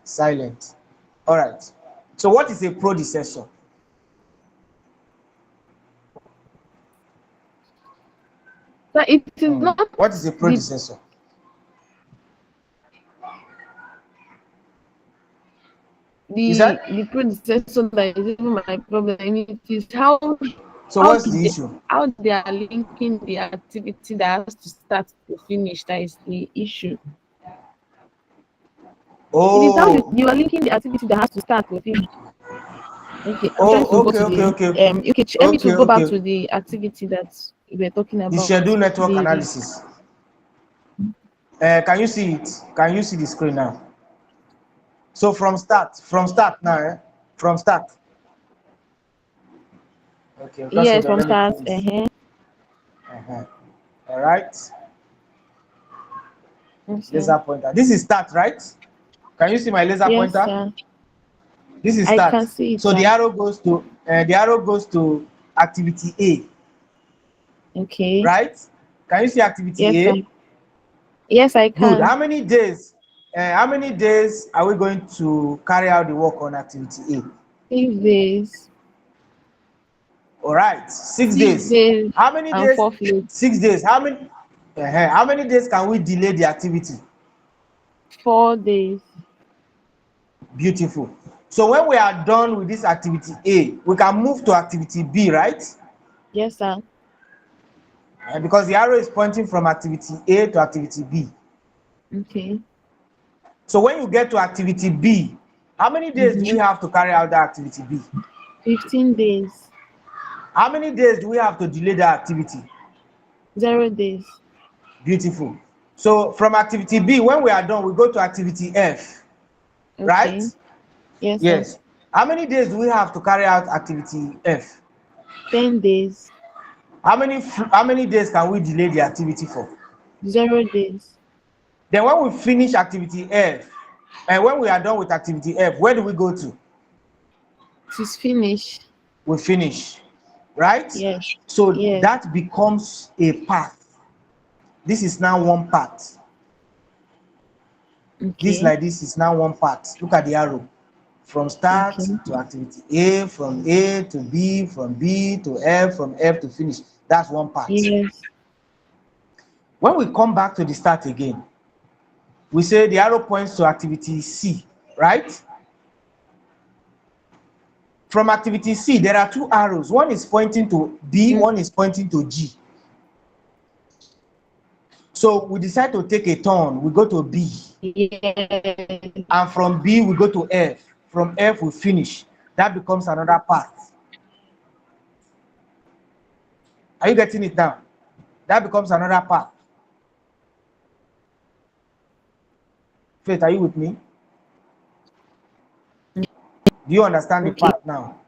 silent. All right. So what is a predecessor? But it is not What is a predecessor? the predecessor that is even my problem. It is how So what's the issue? how they are linking the activity that has to start to finish. That is the issue. It is how you are linking the activity that has to start to finish. Okay, I'm trying to go to the okay. Let me to go back to the activity that we were talking about. The schedule network analysis. Can you see it? Can you see the screen now? So from start now, from start. Okay. Yes, from start. All right. Yes, laser pointer. This is start, right? Can you see my laser pointer? Sir. This is start. I can see it, so sir. the arrow goes to activity A. Okay. Right? Can you see activity A? Sir. Yes, I can. Good. How many days are we going to carry out the work on activity A? 6 days. All right. 6 days. How many days? 6 days. How many days can we delay the activity? 4 days. Beautiful. So when we are done with this activity A, we can move to activity B, right? Yes, sir. Because the arrow is pointing from activity A to activity B. Okay. So when you get to activity B, how many days do we have to carry out that activity B? 15 days. How many days do we have to delay that activity? 0 days. Beautiful. So from activity B, when we are done, we go to activity F, okay. Right? Yes. Sir. How many days do we have to carry out activity F? 10 days. How many days can we delay the activity for? 0 days. Then when we finish activity F, and when we are done with activity F, where do we go to? It is finished. We finish, right? Yes. So that becomes a path. This is now one path. Okay. This like this is now one path. Look at the arrow. From start to activity A, from A to B, from B to F, from F to finish. That's one part. Yes. When we come back to the start again, we say the arrow points to activity C, right? From activity C, there are two arrows. One is pointing to B, one is pointing to G. So we decide to take a turn. We go to B. Yes. And from B, we go to F. From F, we finish. That becomes another path. Are you getting it now? That becomes another path. Faith, are you with me? Do you understand the path now?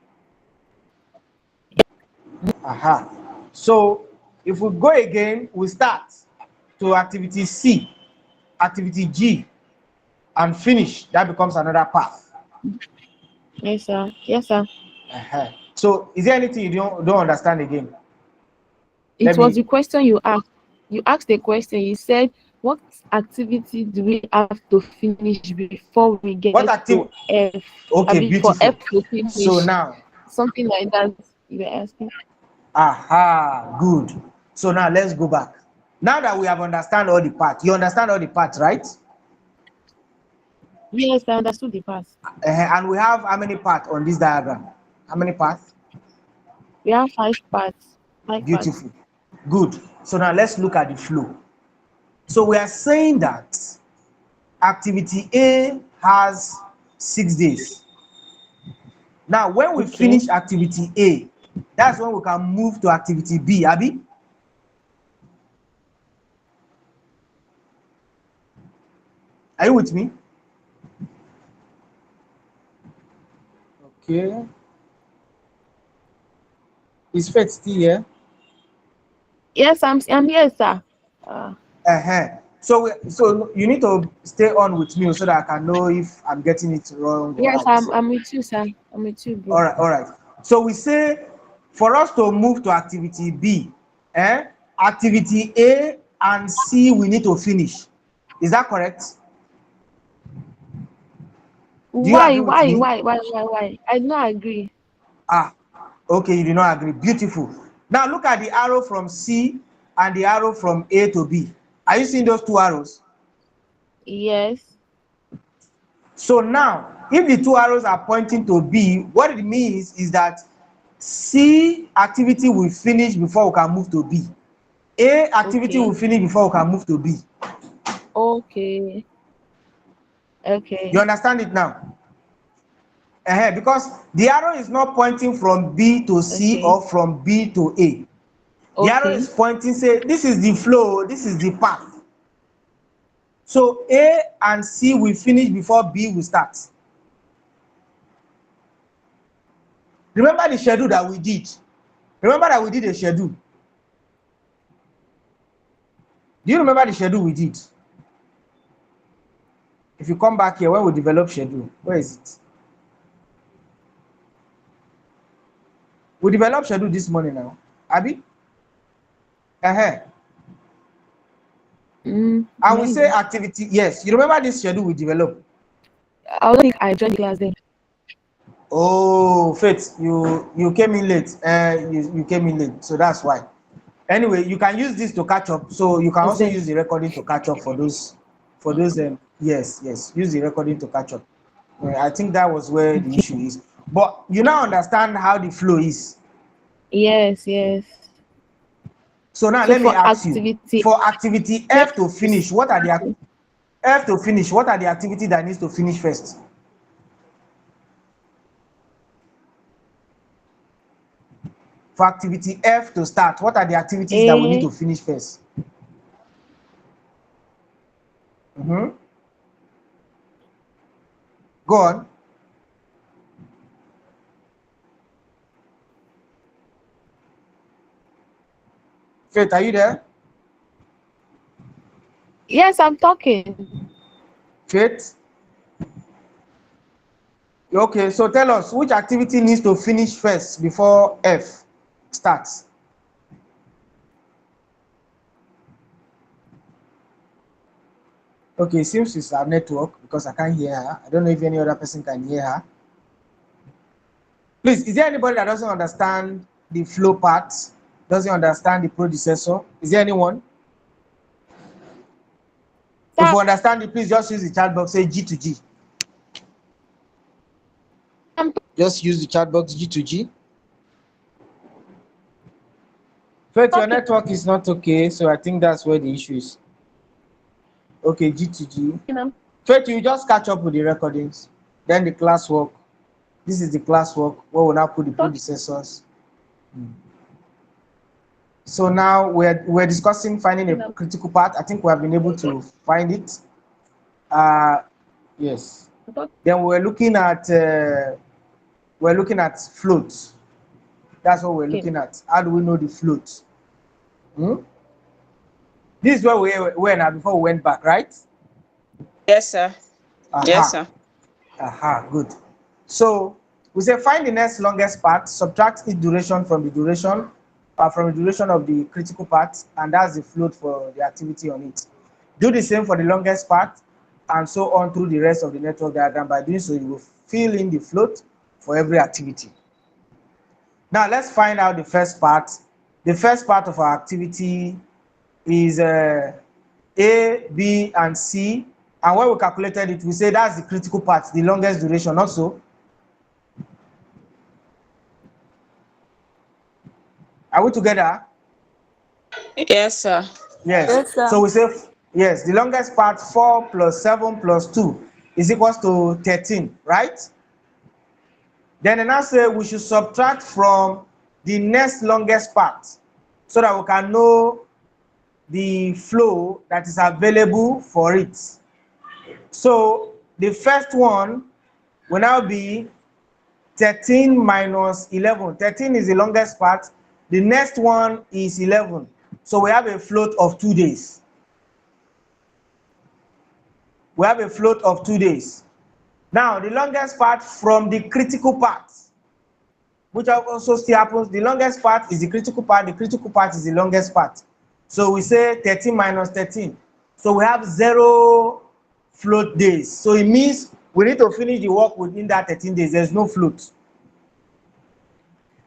Aha. So if we go again, we start to activity C, activity G, and finish. That becomes another path. Yes, sir. Yes, sir. So is there anything you don't understand again? It was the question you asked. You asked the question. You said, what activity do we have to finish before we get to F? Okay, beautiful. For F to finish. So now, something like that you were asking. Aha, good. So now let's go back. Now that we have understand all the parts, you understand all the parts, right? Yes, I understood the parts. And we have how many parts on this diagram? How many parts? We have 5 parts. Beautiful. Good. So now let's look at the flow. So we are saying that activity A has 6 days. Now, when we finish activity A, that's when we can move to activity B, Abby? Are you with me? Okay. Is Faith still here? Yes, I'm here, sir. So you need to stay on with me so that I can know if I'm getting it wrong or Yes, right. I'm with you, sir. I'm with you, bro. All right. So we say for us to move to activity B, activity A and C we need to finish. Is that correct? Do you agree with me? Why? I do not agree. Okay, you do not agree. Beautiful. Now look at the arrow from C and the arrow from A to B. Are you seeing those two arrows? Yes. So now, if the two arrows are pointing to B, what it means is that C activity will finish before we can move to B. A activity will finish before we can move to B. Okay. You understand it now? Because the arrow is not pointing from B to C or from B to A. The arrow is pointing, say, this is the flow, this is the path. So A and C will finish before B will start. Remember the schedule that we did? Remember that we did a schedule? Do you remember the schedule we did? If you come back here, when we develop schedule, where is it? We developed schedule this morning now. Abi? And we say activity, yes. You remember this schedule we developed? I don't think I joined the class then. Oh, Faith, you came in late. You came in late, so that's why. Anyway, you can use this to catch up. So you can also use the recording to catch up for those. Yes. Use the recording to catch up. I think that was where the issue is. But you now understand how the flow is. Yes. So now let me ask you. For activity F to finish, what are the activities that needs to finish first? For activity F to start, what are the activities that we need to finish first? Go on. Faith, are you there? Yes, I'm talking. Faith? Okay, so tell us, which activity needs to finish first before F starts? Okay, it seems it's our network because I can't hear her. I don't know if any other person can hear her. Please, is there anybody that doesn't understand the flow part? Doesn't understand the predecessor? Is there anyone? If you understand it, please just use the chat box, say G to G. Just use the chat box G to G. Faith, your network is not okay, so I think that's where the issue is. Okay, G to G. Faith, you just catch up with the recordings, then the classwork. This is the classwork where we'll now put the predecessors. So now we're discussing finding a critical part. I think we have been able to find it. Yes. Then we're looking at floats. That's what we're looking at. How do we know the floats? This is where we were now before we went back, right? Yes, sir. Yes, sir. Good. So we say find the next longest part, subtract its duration from the duration of the critical part, and that's the float for the activity on it. Do the same for the longest part, and so on through the rest of the network diagram. By doing so, you will fill in the float for every activity. Now let's find out the first part. The first part of our activity is A, B, and C. And when we calculated it, we say that's the critical part, the longest duration also. Are we together? Yes, sir. Yes. Sir. So we say, yes, the longest part, 4 plus 7 plus 2 is equals to 13, right? Then I say we should subtract from the next longest part so that we can know the flow that is available for it. So the first one will now be 13 minus 11. 13 is the longest part. The next one is 11. So we have a float of 2 days. We have a float of 2 days. Now, the longest part from the critical part, which also still happens, the longest part is the critical part is the longest part. So we say 13 minus 13. So we have 0 float days. So it means we need to finish the work within that 13 days. There's no float.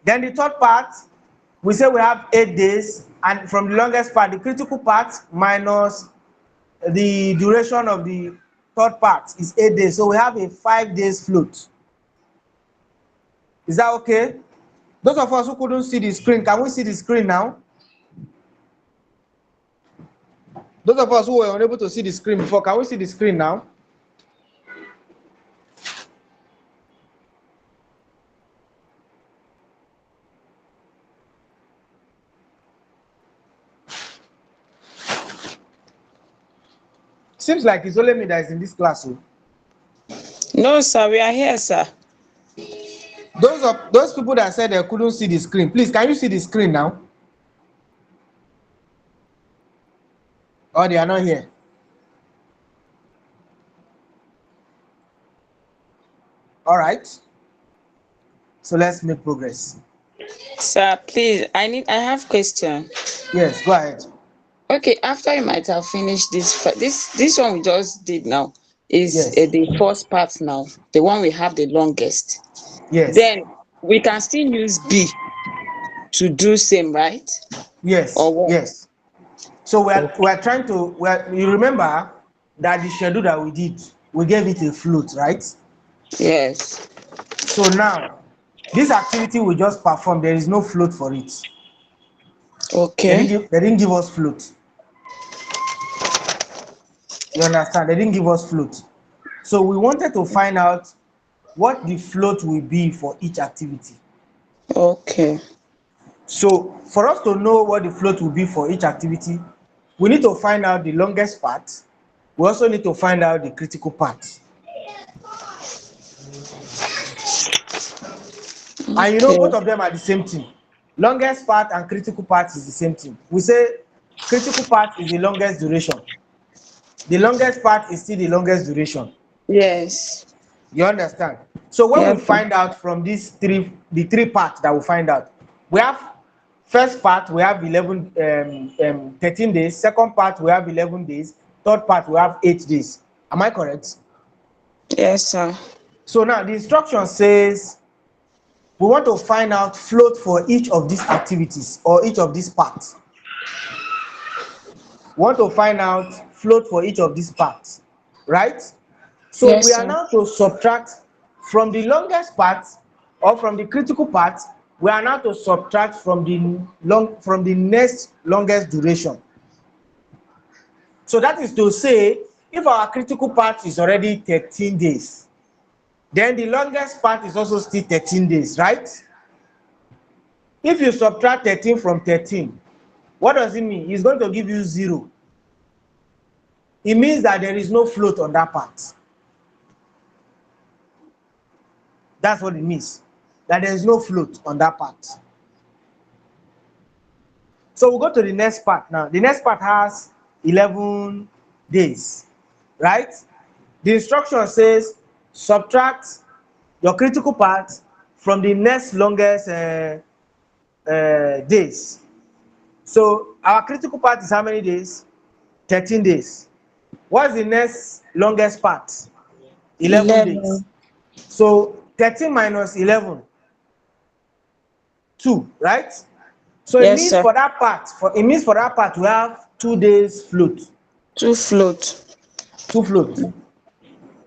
Then the third part, we say we have 8 days, and from the longest part, the critical part minus the duration of the third part is 8 days. So we have a 5 days float. Is that okay? Those of us who couldn't see the screen, can we see the screen now? Those of us who were unable to see the screen before, can we see the screen now? Seems like it's only me that is in this class. No, sir, we are here, sir. Those people that said they couldn't see the screen, please, can you see the screen now? Or they are not here? All right. So let's make progress. Sir, please, I have question. Yes, go ahead. Okay, after you might have finished this one we just did now is Yes. the first part now, the one we have the longest. Yes. Then we can still use B to do same, right? Yes. Or what? Yes. So we're trying to, you remember that the schedule that we did, we gave it a float, right? Yes. So now, this activity we just performed, there is no float for it. Okay. They didn't give us float. You understand? They didn't give us float. So we wanted to find out what the float will be for each activity. Okay. So for us to know what the float will be for each activity, we need to find out the longest part. We also need to find out the critical part. Okay. And you know, both of them are the same thing. Longest part and critical part is the same thing. We say critical part is the longest duration. The longest part is still the longest duration. Yes. You understand? So when yes, we find out from these the three parts that we find out, we have first part we have 13 days. Second part we have 11 days. Third part we have 8 days. Am I correct? Yes, sir. So now the instruction says we want to find out float for each of these activities or each of these parts. We want to find out float for each of these parts, right? So yes, we are now to subtract from the longest part or from the critical part. We are now to subtract from the next longest duration. So that is to say, if our critical part is already 13 days, then the longest part is also still 13 days, right? If you subtract 13 from 13, what does it mean? It's going to give you 0. It means that there is no float on that part. That's what it means, that there is no float on that part. So we'll go to the next part now. The next part has 11 days, right? The instruction says subtract your critical part from the next longest days. So our critical part is how many days? 13 days. What's the next longest part? 11 days. So 13 minus 11, 2, right? So yes, it means sir. for that part, we have 2 days float. 2 float. 2 float.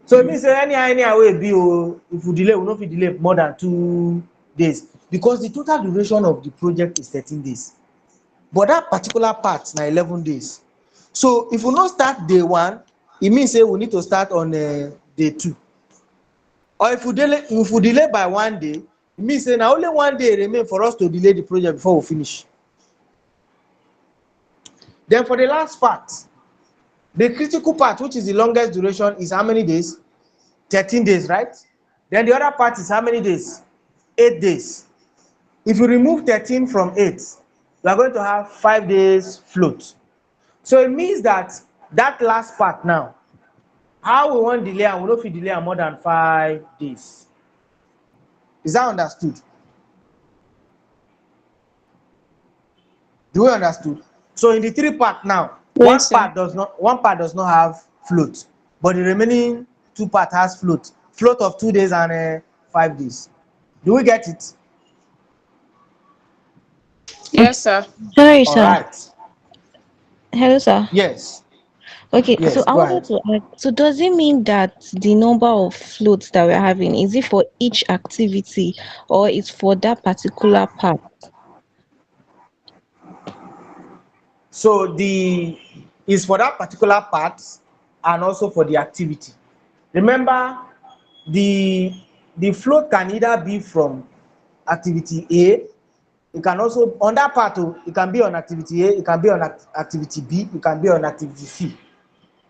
So it means any way be if we delay, we not delay more than 2 days because the total duration of the project is 13 days. But that particular part now 11 days. So if we not start day 1, it means we need to start on day 2. Or if we delay by 1 day, it means now only 1 day remain for us to delay the project before we finish. Then for the last part, The critical part, which is the longest duration, is how many days? 13 days, right? Then the other part is how many days? 8 days. If you remove 13 from 8, you are going to have 5 days float. So it means that that last part now, how we want delay and we don't fit delay more than 5 days. Is that understood? Do we understood? So in the 3 part now, Yes, sir. one part does not have float, but the remaining 2 part has float. Float of 2 days and 5 days. Do we get it? Yes, sir. Sorry, All sir. right. Hello, sir. Yes. Okay, so Yes. I Go wanted ahead. to ask, so does it mean that the number of floats that we're having, is it for each activity or is for that particular part? So the is for that particular part and also for the activity. Remember, the float can either be from activity A. It can also on that part. It can be on activity A. It can be on activity B. It can be on activity C.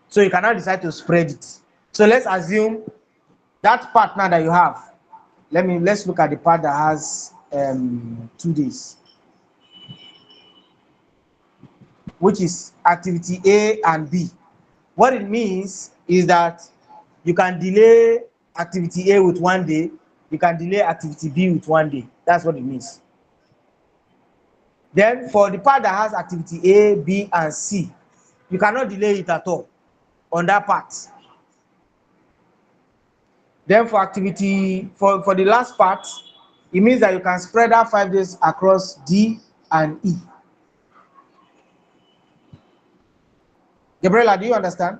So you cannot decide to spread it. So let's assume that partner that you have. Let's look at the part that has 2 days, which is activity A and B. What it means is that you can delay activity A with 1 day, you can delay activity B with 1 day. That's what it means. Then for the part that has activity A, B, and C, you cannot delay it at all on that part. Then for for the last part, it means that you can spread out 5 days across D and E. Gabriela, do you understand?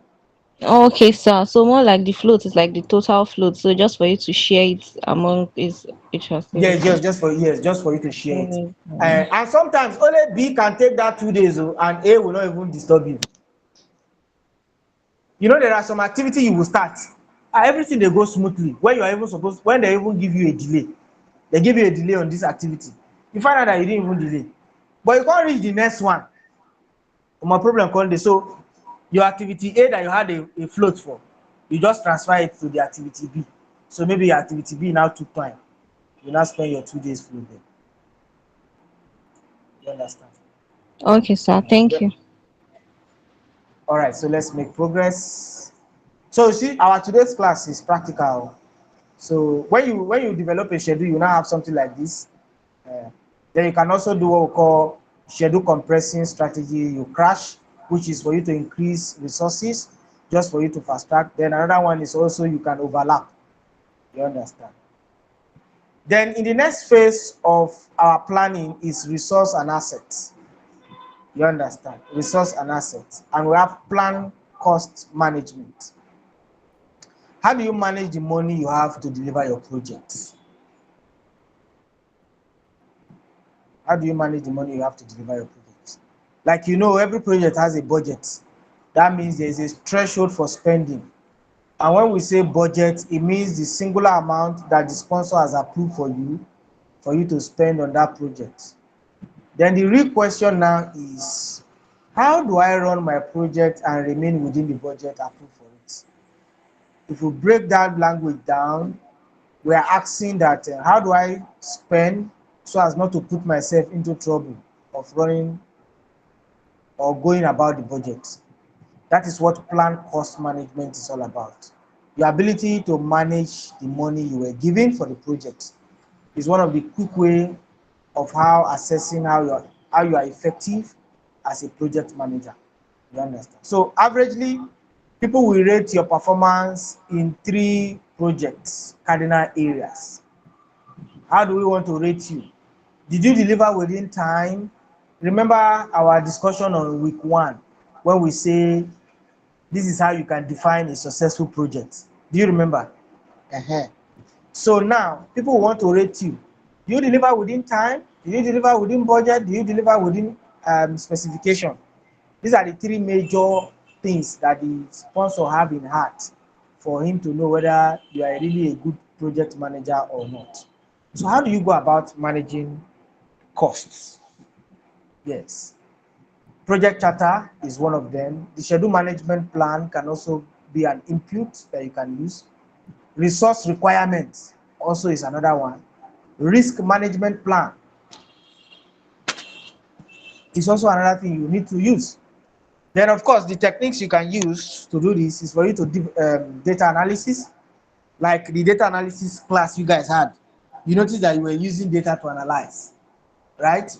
Okay, sir. So more like the float is like the total float. So just for you to share it among each Yes, activity. just for you to share it. Okay. And sometimes only B can take that 2 days, and A will not even disturb you. You know, there are some activity you will start, everything they go smoothly. When you are even supposed, when they even give you a delay, they give you a delay on this activity. You find out that you didn't even delay, but you can't reach the next one. My problem come dey. So your activity A that you had a float for, you just transfer it to the activity B. So maybe your activity B now took time. You now spend your 2 days float there. You understand? Okay, sir. Thank Yep. you. All right, so let's make progress. So you see, our today's class is practical. So when you develop a schedule, you now have something like this. Uh, then you can also do what we call schedule compressing strategy. You crash, which is for you to increase resources, just for you to fast track. Then another one is also you can overlap. You understand? Then in the next phase of our planning is resource and assets. You understand? Resource and assets. And we have plan cost management. How do you manage the money you have to deliver your project? How do you manage the money you have to deliver your project? Like, you know, every project has a budget. That means there is a threshold for spending. And when we say budget, it means the singular amount that the sponsor has approved for you to spend on that project. Then the real question now is, how do I run my project and remain within the budget approved for it? If we break that language down, we are asking that how do I spend so as not to put myself into trouble of running or going about the budget. That is what plan cost management is all about. Your ability to manage the money you were given for the project is one of the quick way of how assessing how you are effective as a project manager. You understand? So averagely, people will rate your performance in 3 projects cardinal areas. How do we want to rate you? Did you deliver within time? Remember our discussion on week 1 when we say this is how you can define a successful project. Do you remember? Uh-huh. So now people want to rate you. Do you deliver within time? Do you deliver within budget? Do you deliver within specification? These are the 3 major things that the sponsor have in heart for him to know whether you are really a good project manager or not. So how do you go about managing costs? Yes. Project charter is one of them. The schedule management plan can also be an input that you can use. Resource requirements also is another one. Risk management plan is also another thing you need to use. Then, of course, the techniques you can use to do this is for you to do data analysis, like the data analysis class you guys had. You notice that you were using data to analyze, right?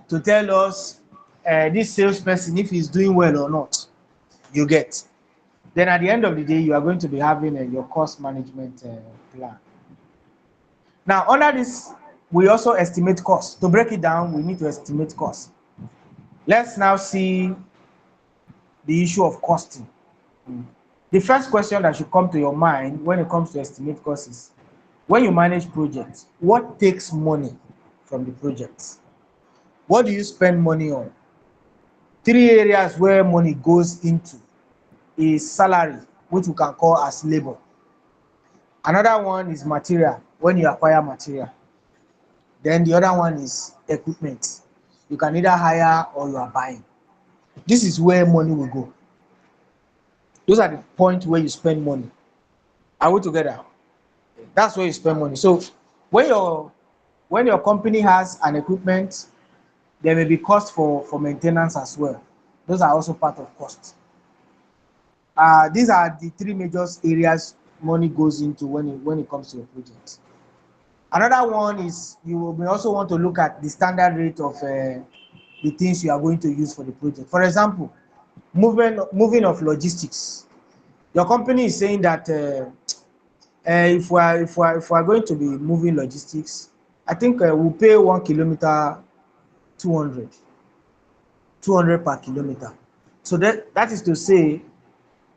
To tell us this salesperson if he's doing well or not, you get. Then at the end of the day, you are going to be having your cost management plan. Now, under this, we also estimate costs. To break it down, we need to estimate costs. Let's now see the issue of costing. The first question that should come to your mind when it comes to estimate costs is, when you manage projects, what takes money from the projects? What do you spend money on? Three areas where money goes into is salary, which we can call as labor. Another one is material, when you acquire material. Then the other one is equipment. You can either hire or you are buying. This is where money will go. Those are the points where you spend money. Are we together? That's where you spend money. So when your company has an equipment, there may be cost for maintenance as well. Those are also part of cost. These are the three major areas money goes into when it comes to a project. Another one is you may also want to look at the standard rate of the things you are going to use for the project. For example, moving of logistics. Your company is saying that if we are going to be moving logistics, I think we'll pay 1 kilometer 200 per kilometer. So that is to say,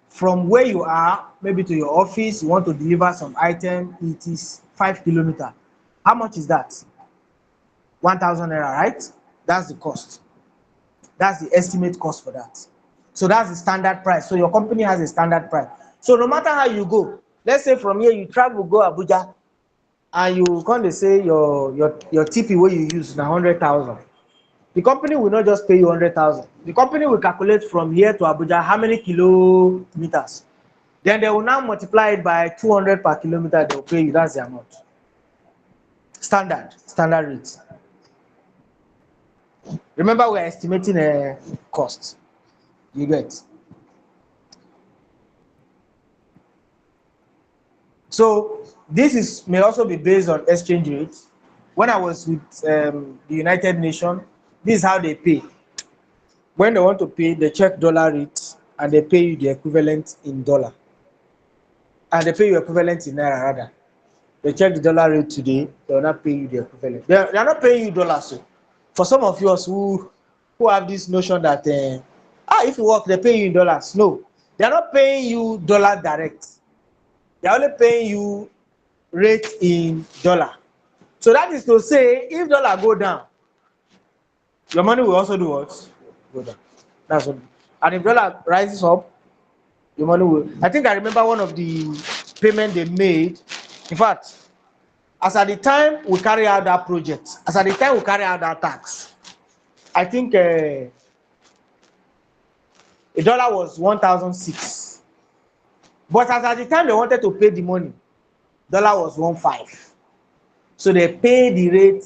from where you are, maybe to your office, you want to deliver some item, it is 5 kilometers. How much is that? 1,000 naira, right? That's the cost. That's the estimate cost for that. So that's the standard price. So your company has a standard price. So no matter how you go, let's say from here you travel go Abuja, and you come to say your TP where you use now 100,000. The company will not just pay you 100,000. The company will calculate from here to Abuja how many kilometers. Then they will now multiply it by 200 per kilometer. They will pay you. That's the amount. Standard rate. Remember, we're estimating a cost. You get. So this may also be based on exchange rates. When I was with the United Nations, this is how they pay. When they want to pay, they check dollar rate and they pay you the equivalent in dollar. And they pay you equivalent in naira rather. They check the dollar rate today, they will not pay you the equivalent. They are not paying you dollars. So for some of us who have this notion that if you work, they pay you in dollars. No, they are not paying you dollar direct. They are only paying you rate in dollar. So that is to say, if dollar go down, your money will also do what? Go down. That's what. And if dollar rises up, your money will. I think I remember one of the payment they made. In fact, as at the time we carry out that project, as at the time we carry out that tax, I think a dollar was 1,006. But as at the time they wanted to pay the money, dollar was 1,500. So they pay the rate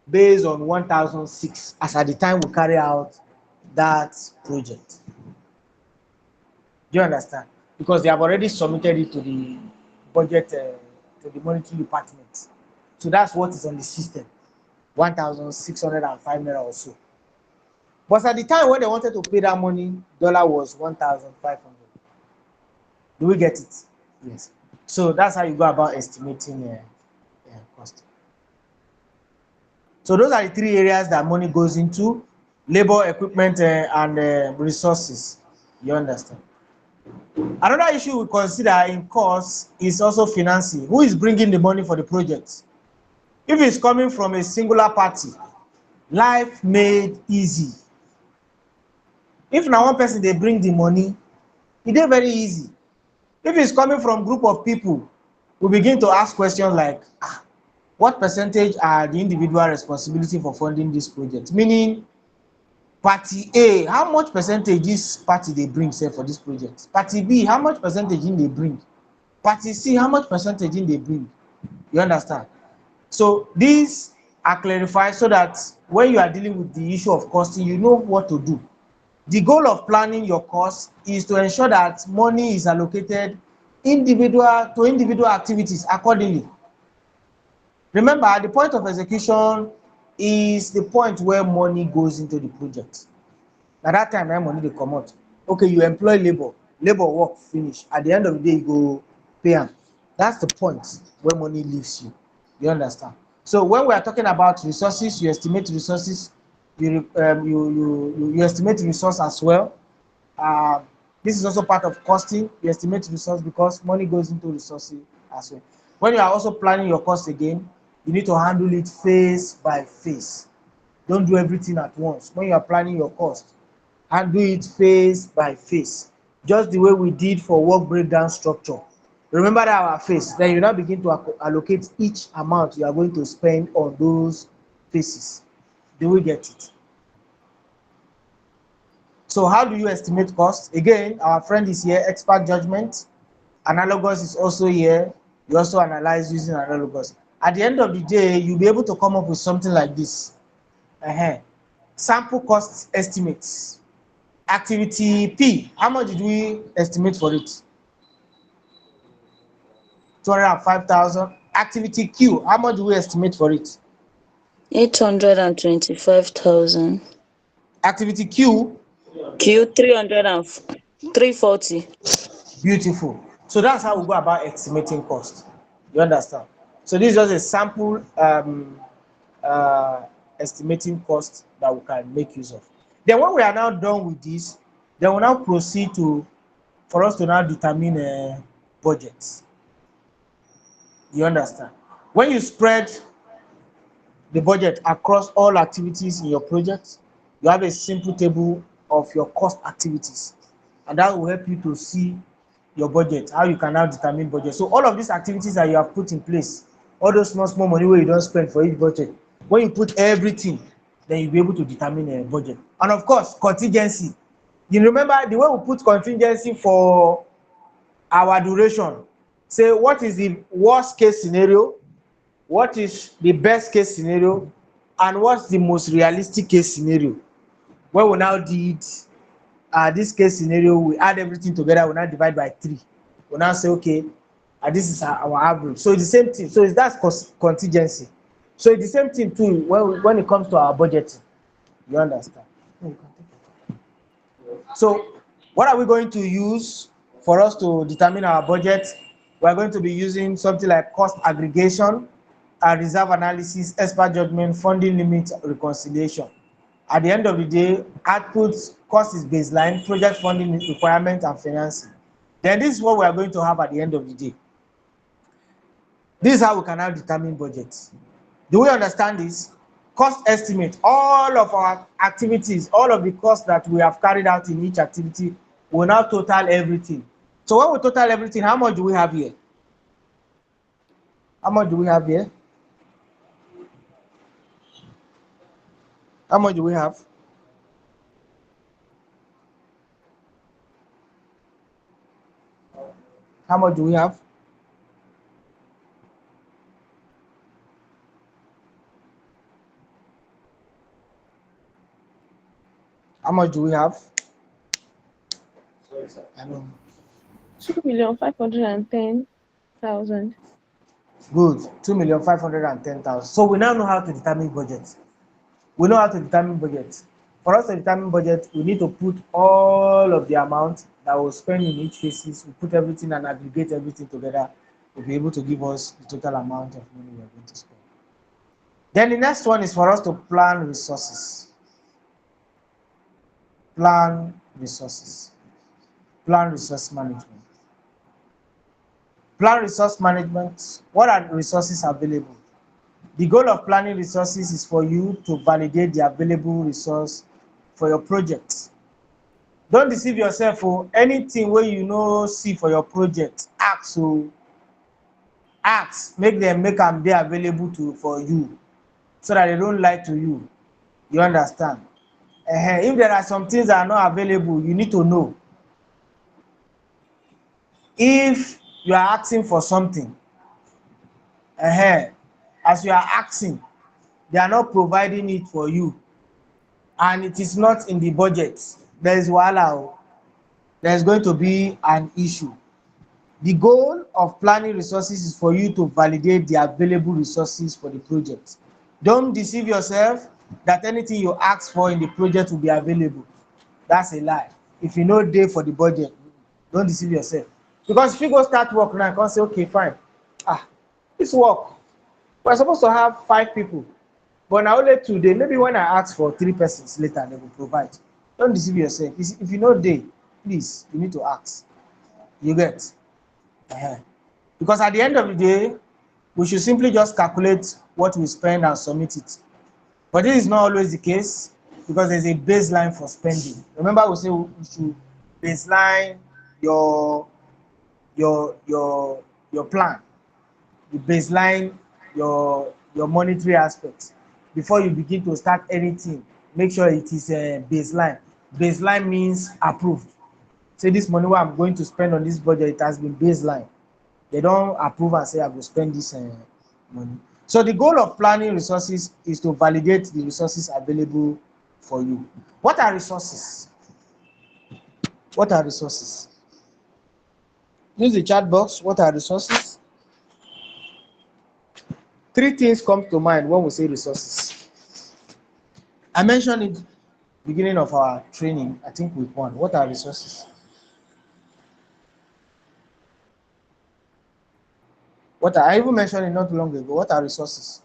based on 1,006 as at the time we carry out that project. Do you understand? Because they have already submitted it to the budget, to the monetary department. So that's what is on the system, 1,605 naira or so. But at the time when they wanted to pay that money, dollar was 1,500. Do we get it? Yes. So that's how you go about estimating cost. So those are the three areas that money goes into: labor, equipment, and resources. You understand? Another issue we consider in cost is also financing. Who is bringing the money for the project? If it's coming from a singular party, life made easy. If now one person they bring the money, it is very easy. If it's coming from a group of people, we begin to ask questions like, what percentage are the individual responsibility for funding this project? Meaning, Party A, how much percentage this party they bring, say, for this project? Party B, how much percentage in they bring? Party C, how much percentage in they bring? You understand? So these are clarified so that when you are dealing with the issue of costing, you know what to do. The goal of planning your costs is to ensure that money is allocated individual activities accordingly. Remember, the point of execution is the point where money goes into the project. At that time, money dey comot. Okay, you employ labor work finish. At the end of the day, you go pay am. That's the point where money leaves you. You understand? So when we are talking about resources, you estimate resources. You estimate resource as well. This is also part of costing. You estimate resource because money goes into resources as well. When you are also planning your cost again, you need to handle it phase by phase. Don't do everything at once. When you are planning your cost, handle it phase by phase, just the way we did for work breakdown structure. Remember that our phase, then you now begin to allocate each amount you are going to spend on those phases. Do we get it? So how do you estimate cost? Again, our friend is here, expert judgment. Analogous is also here. You also analyze using analogous. At the end of the day, you'll be able to come up with something like this. Sample cost estimates. Activity P, how much did we estimate for it? 205,000. Activity Q, how much do we estimate for it? 825,000. Activity Q, 340. beautiful. So that's how we go about estimating cost. You understand? So this is just a sample estimating cost that we can make use of. Then when we are now done with this, then we'll now proceed for us to now determine budgets. You understand? When you spread the budget across all activities in your project, you have a simple table of your cost activities, and that will help you to see your budget, how you can now determine budget. So all of these activities that you have put in place, all those small money where you don't spend for each budget, when you put everything, then you'll be able to determine a budget. And of course, contingency. You remember the way we put contingency for our duration. Say what is the worst case scenario, what is the best case scenario, and what's the most realistic case scenario. When we now did this case scenario, we add everything together, we now divide by 3. We now say, okay, this is our average. So it's the same thing. So that's contingency. So it's the same thing too when it comes to our budgeting. You understand? So what are we going to use for us to determine our budget? We're going to be using something like cost aggregation, reserve analysis, expert judgment, funding limit reconciliation. At the end of the day, output cost is baseline, project funding requirement, and financing. Then this is what we are going to have at the end of the day. This is how we can now determine budgets. Do we understand this? Cost estimate, all of our activities, all of the costs that we have carried out in each activity, will now total everything. So when we total everything, how much do we have here? How much do we have here? How much do we have? How much do we have? How much do we have? I know. 2,510,000. Good. 2,510,000. So we now know how to determine budget. We know how to determine budget. For us to determine budget, we need to put all of the amount that we'll spend in each phases. We put everything and aggregate everything together. We'll be able to give us the total amount of money we're going to spend. Then the next one is for us to plan resources. Plan resources. Plan resource management. Plan resource management. What are the resources available? The goal of planning resources is for you to validate the available resource for your project. Don't deceive yourself for anything where you know see for your project. Ask, make them available for you so that they don't lie to you. You understand? If there are some things that are not available, you need to know. If you are asking for something, as you are asking, they are not providing it for you, and it is not in the budget, there is wahala. There is going to be an issue. The goal of planning resources is for you to validate the available resources for the project. Don't deceive yourself that anything you ask for in the project will be available. That's a lie. If you know day for the budget, don't deceive yourself. Because if you go start work now, you can say, okay, fine. This work, we're supposed to have 5 people, but now only 2 days. Maybe when I ask for 3 persons later, they will provide. Don't deceive yourself. If you know day, please, you need to ask. You get? Because at the end of the day, we should simply just calculate what we spend and submit it. But this is not always the case, because there's a baseline for spending. Remember, we say we should baseline your plan. You baseline your monetary aspects before you begin to start anything. Make sure it is a baseline. Baseline means approved. Say this money what I'm going to spend on this budget, it has been baseline. They don't approve and say I will spend this money. So the goal of planning resources is to validate the resources available for you. What are resources? What are resources? Use the chat box. What are resources? 3 things come to mind when we say resources. I mentioned it beginning of our training, I think week 1. What are resources? I even mentioned it not long ago. What are resources?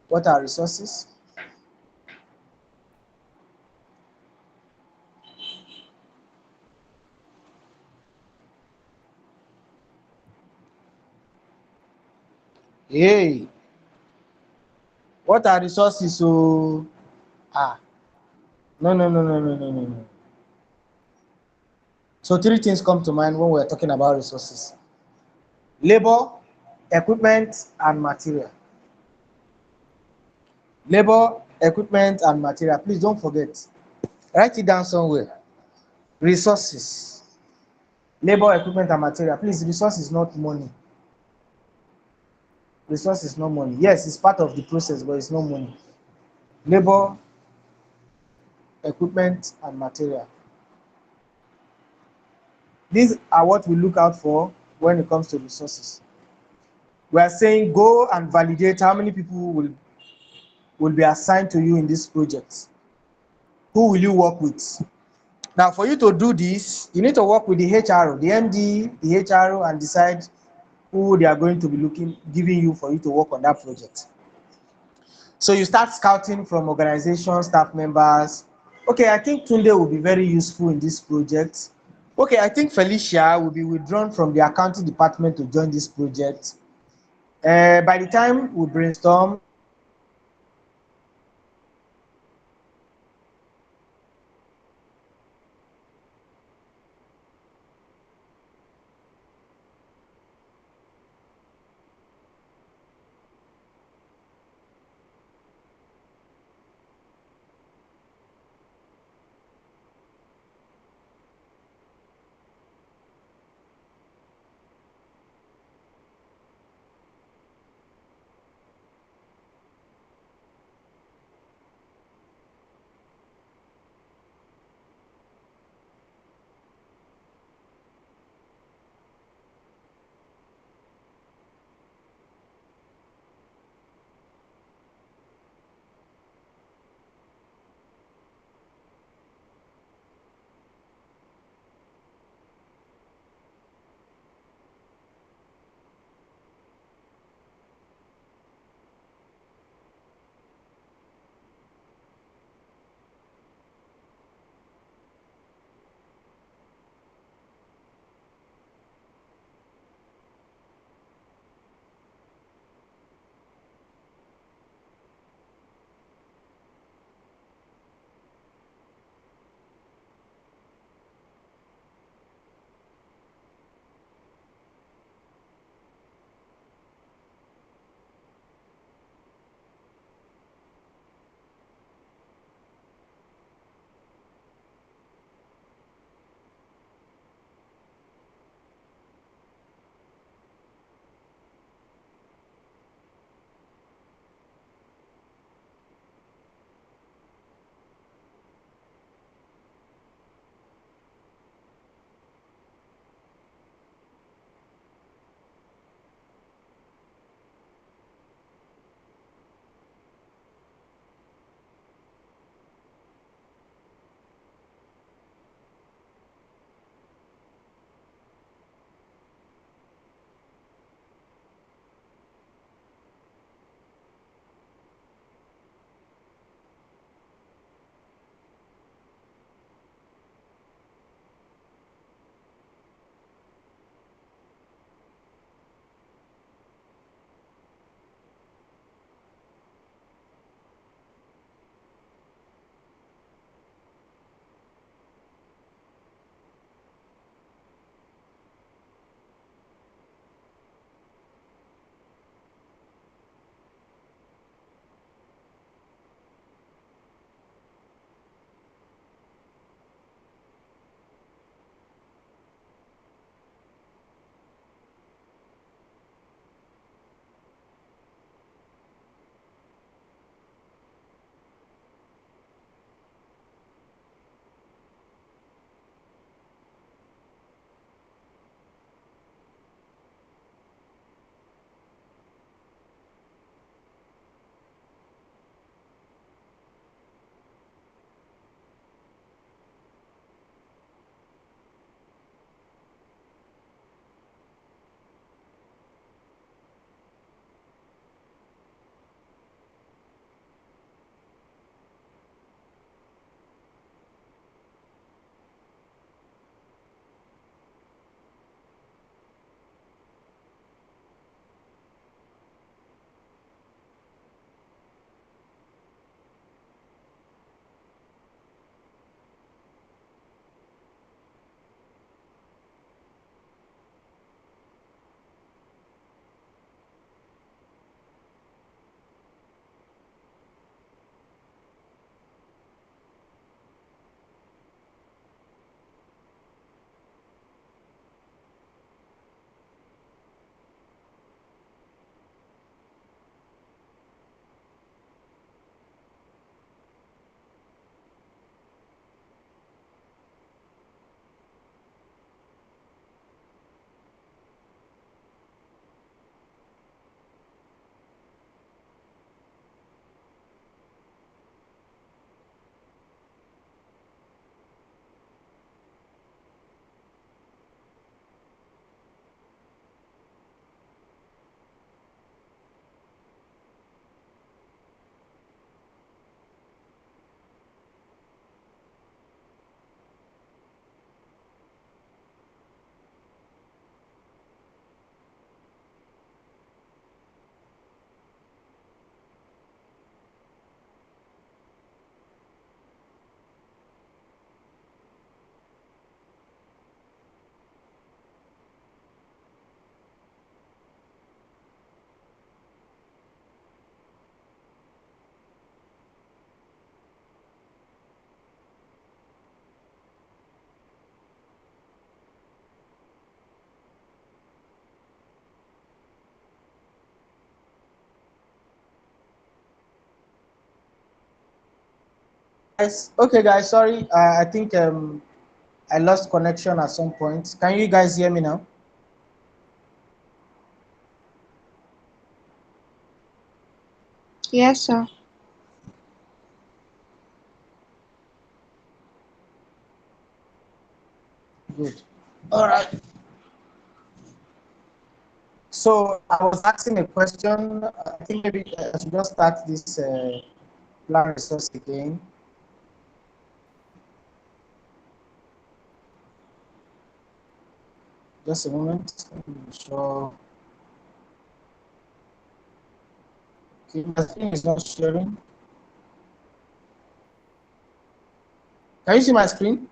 What are resources? Hey, what are resources? So, no. So 3 things come to mind when we're talking about resources: labor, equipment, and material. Labor, equipment, and material. Please don't forget. Write it down somewhere. Resources, labor, equipment, and material. Please, resource is not money. Resource is not money. Yes, it's part of the process, but it's not money. Labor, equipment, and material. These are what we look out for when it comes to resources. We are saying go and validate how many people will be assigned to you in this project. Who will you work with? Now, for you to do this, you need to work with the HRO, the MD, the HRO, and decide who they are going to be giving you for you to work on that project. So you start scouting from organization, staff members. Okay, I think Tunde will be very useful in this project. Okay, I think Felicia will be withdrawn from the accounting department to join this project. By the time we brainstorm, Okay, guys. Sorry, I think I lost connection at some point. Can you guys hear me now? Yes, sir. Good. All right. So I was asking a question. I think maybe I should just start this plan resource again. Just a moment. So, okay, my screen is not sharing. Can you see my screen?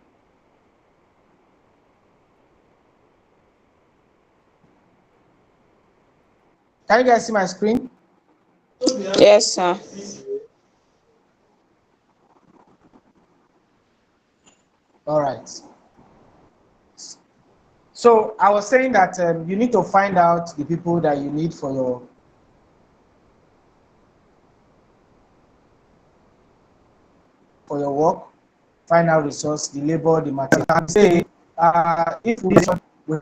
Can you guys see my screen? Yes, sir. All right. So I was saying that you need to find out the people that you need for your work. Find out resource, the labor, the material. And say if we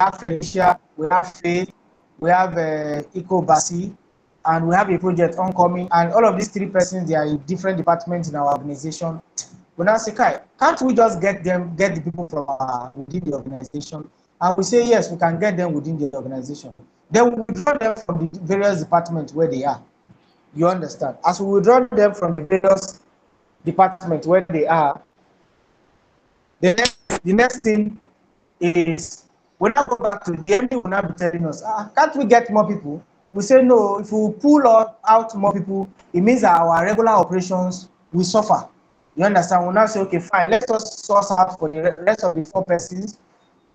have Felicia, we have Faith, we have Ikoabasi, and we have a project oncoming, and all of these three persons, they are in different departments in our organization. We now say, Kai, can't we just get the people from within the organization? And we say, yes, we can get them within the organization. Then we withdraw them from the various departments where they are. You understand? As we withdraw them from the various departments where they are, the next thing is we now go back to the MD will now be telling us, can't we get more people? We say no, if we pull out more people, it means that our regular operations will suffer. You understand? We'll now say, okay, fine, let us source out for the rest of the 4 persons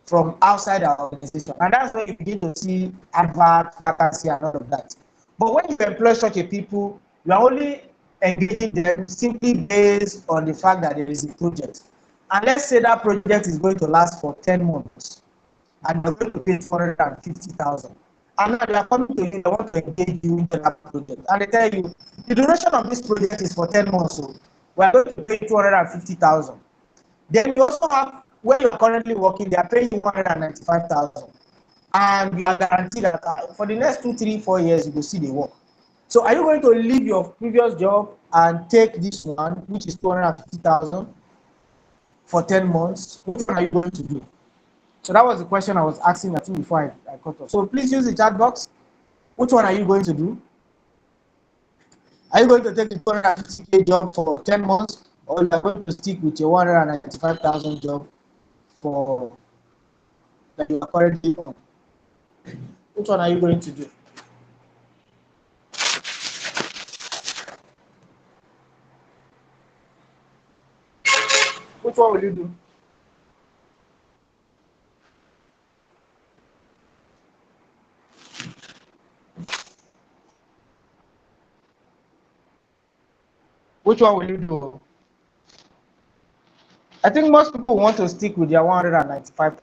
from outside our organization. And that's when you begin to see advert, vacancy, and all of that. But when you employ such a people, you are only engaging them simply based on the fact that there is a project. And let's say that project is going to last for 10 months and they're going to pay 450,000. And now they are coming to you, they want to engage you into that project. And they tell you, the duration of this project is for 10 months, so we are going to pay 250,000. Then you also have where you're currently working, they are paying you 195,000. And you are guaranteed that for the next 2, 3, 4 years, you will see the work. So are you going to leave your previous job and take this one, which is 250,000 for 10 months? What are you going to do? So that was the question I was asking, I think, before I cut off. So please use the chat box. Which one are you going to do? Are you going to take the 250K job for 10 months, or you are going to stick with your 195,000 job for that you are currently on? Which one are you going to do? Which one will you do? Which one will you do? I think most people want to stick with their 195.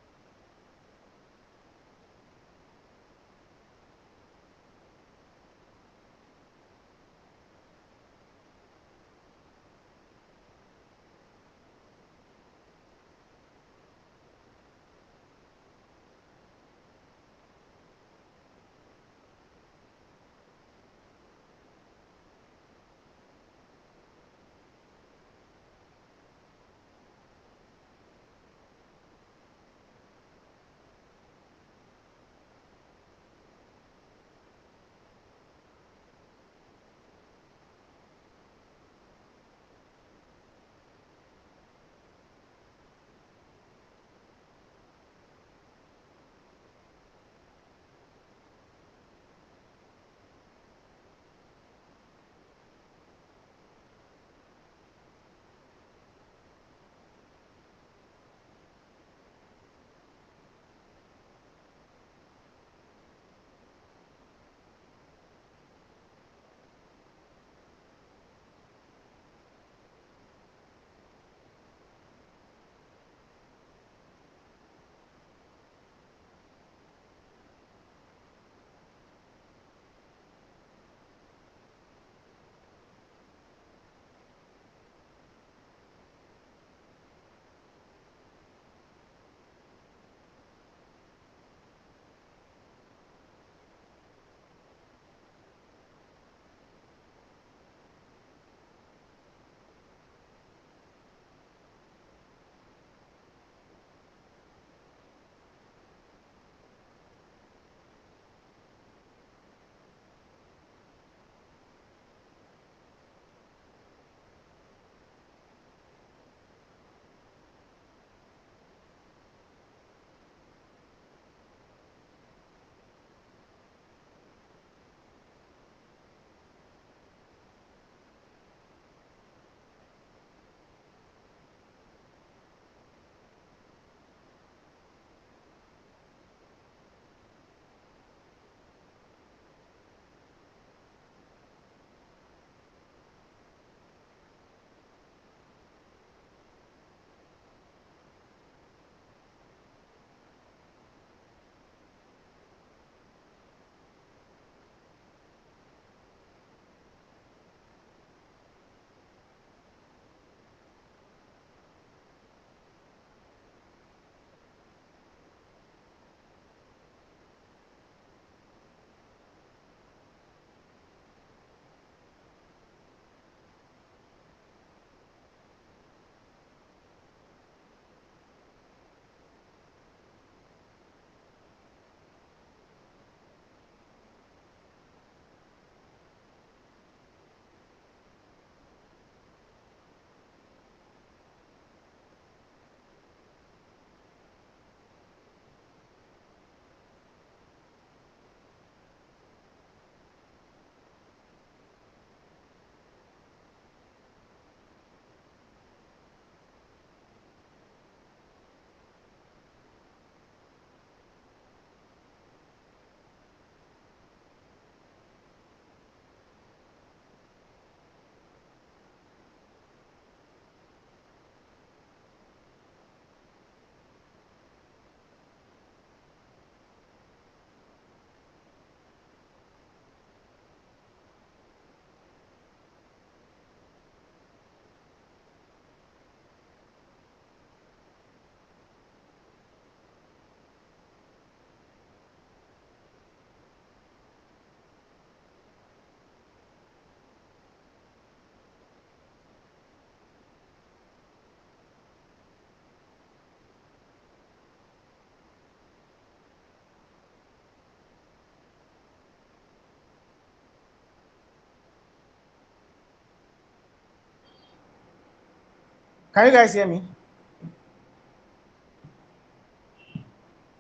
Can you guys hear me?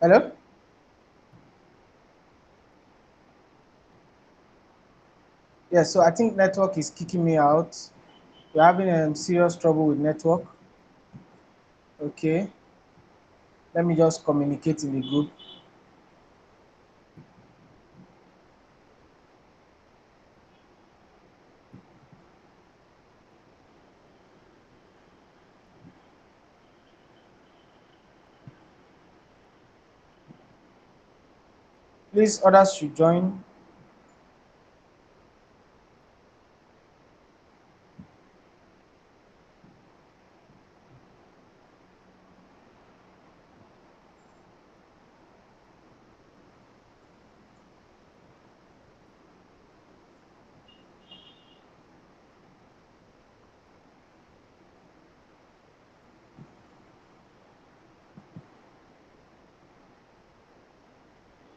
Hello? Yeah, so I think network is kicking me out. We're having serious trouble with network. Okay. Let me just communicate in the group. Please, others should join.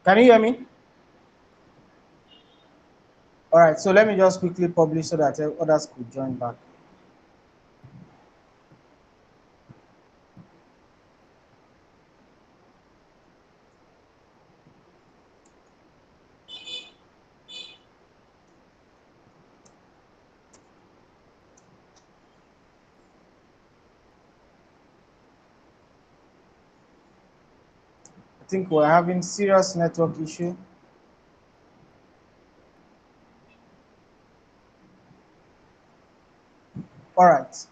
Can you hear me? All right, so let me just quickly publish so that others could join back. I think we're having serious network issue. All right.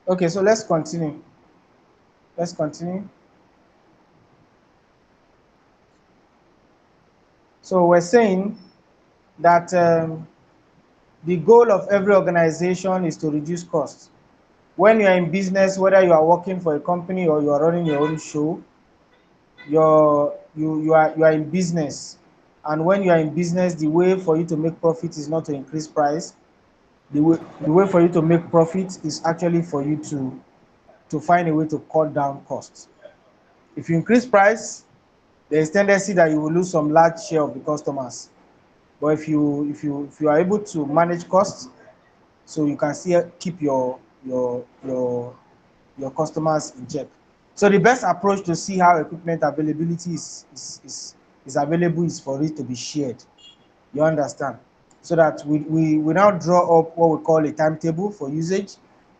Okay, so let's continue. Let's continue. So we're saying that the goal of every organization is to reduce costs. When you are in business, whether you are working for a company or you are running your own show, you are in business. And when you are in business, the way for you to make profit is not to increase price. The way for you to make profit is actually for you to find a way to cut down costs. If you increase price, there is tendency that you will lose some large share of the customers. But if you are able to manage costs, so you can still keep your customers in check. So the best approach to see how equipment availability is available is for it to be shared. You understand? So that we now draw up what we call a timetable for usage.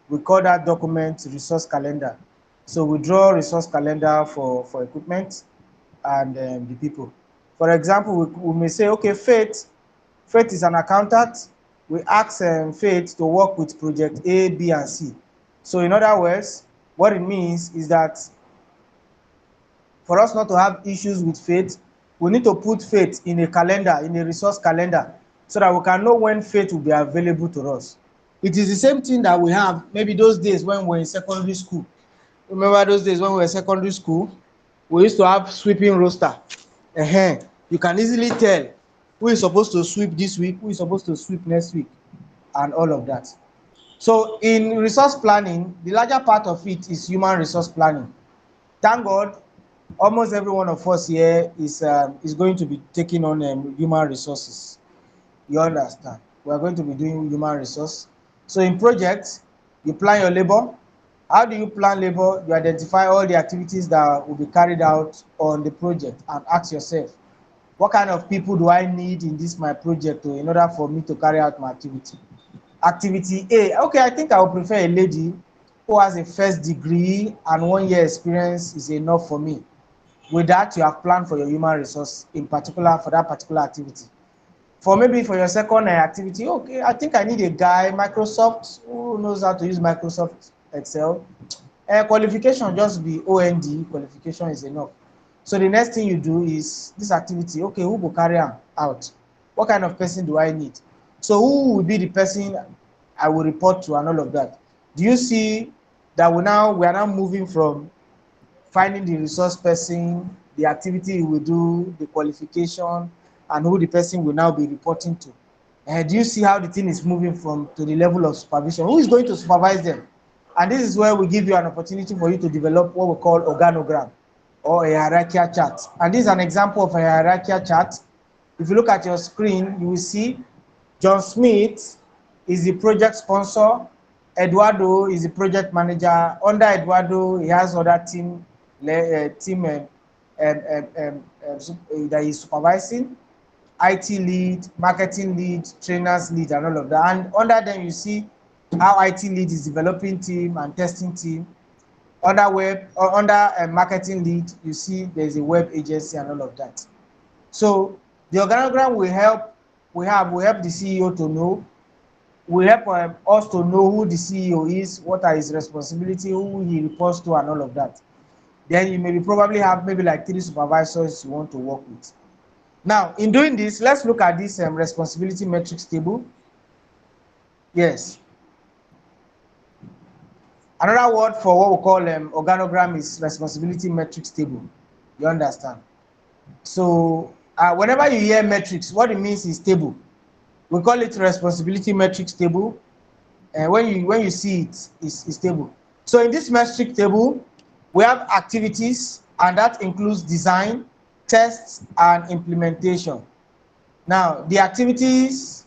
We call that document resource calendar. So we draw resource calendar for equipment and the people. For example, we may say, okay, Faith is an accountant. We ask Faith to work with project A, B, and C. So in other words, what it means is that for us not to have issues with Faith, we need to put Faith in a calendar, in a resource calendar, so that we can know when Faith will be available to us. It is the same thing that we have maybe those days when we were in secondary school. Remember those days when we were in secondary school? We used to have sweeping roster. You can easily tell who is supposed to sweep this week, who is supposed to sweep next week, and all of that. So in resource planning, the larger part of it is human resource planning. Thank God, almost every one of us here is going to be taking on human resources. You understand? We are going to be doing human resource. So in projects, you plan your labor. How do you plan labor? You identify all the activities that will be carried out on the project and ask yourself, what kind of people do I need in this my project in order for me to carry out my activity? Activity A, okay, I think I would prefer a lady who has a first degree and 1 year experience is enough for me. With that, you have planned for your human resource, in particular for that particular activity. For maybe for your second activity, okay, I think I need a guy, Microsoft, who knows how to use Microsoft Excel. Qualification just be OND, qualification is enough. So the next thing you do is this activity, okay, who will carry out? What kind of person do I need? So who will be the person I will report to and all of that? Do you see that we are now moving from finding the resource person, the activity we will do, the qualification, and who the person will now be reporting to. Do you see how the thing is moving from to the level of supervision? Who is going to supervise them? And this is where we give you an opportunity for you to develop what we call organogram or a hierarchical chart. And this is an example of a hierarchical chart. If you look at your screen, you will see John Smith is the project sponsor. Eduardo is the project manager. Under Eduardo, he has other team that he's supervising. IT lead, marketing lead, trainers lead, and all of that. And under them, you see how IT lead is developing team and testing team. Under web or under marketing lead, you see there's a web agency and all of that. So the organogram will help. We help the CEO to know. We help us to know who the CEO is, what are his responsibility, who he reports to, and all of that. Then you maybe probably have maybe like 3 supervisors you want to work with. Now, in doing this, let's look at this responsibility metrics table. Yes. Another word for what we call organogram is responsibility metrics table. You understand? So whenever you hear metrics, what it means is table. We call it responsibility metrics table. And when you see it, it's table. So in this metric table, we have activities, and that includes design, tests, and implementation. Now, the activities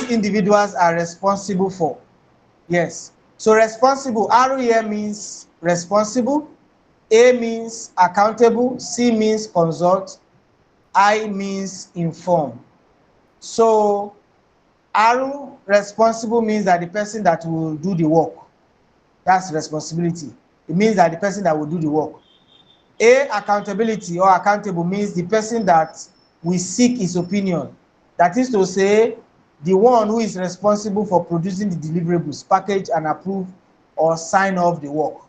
individuals are responsible for. Yes. So responsible, R here means responsible, A means accountable, C means consult, I means inform. So R responsible means that the person that will do the work. That's responsibility. It means that the person that will do the work. A, accountability or accountable means the person that we seek his opinion. That is to say, the one who is responsible for producing the deliverables, package and approve or sign off the work.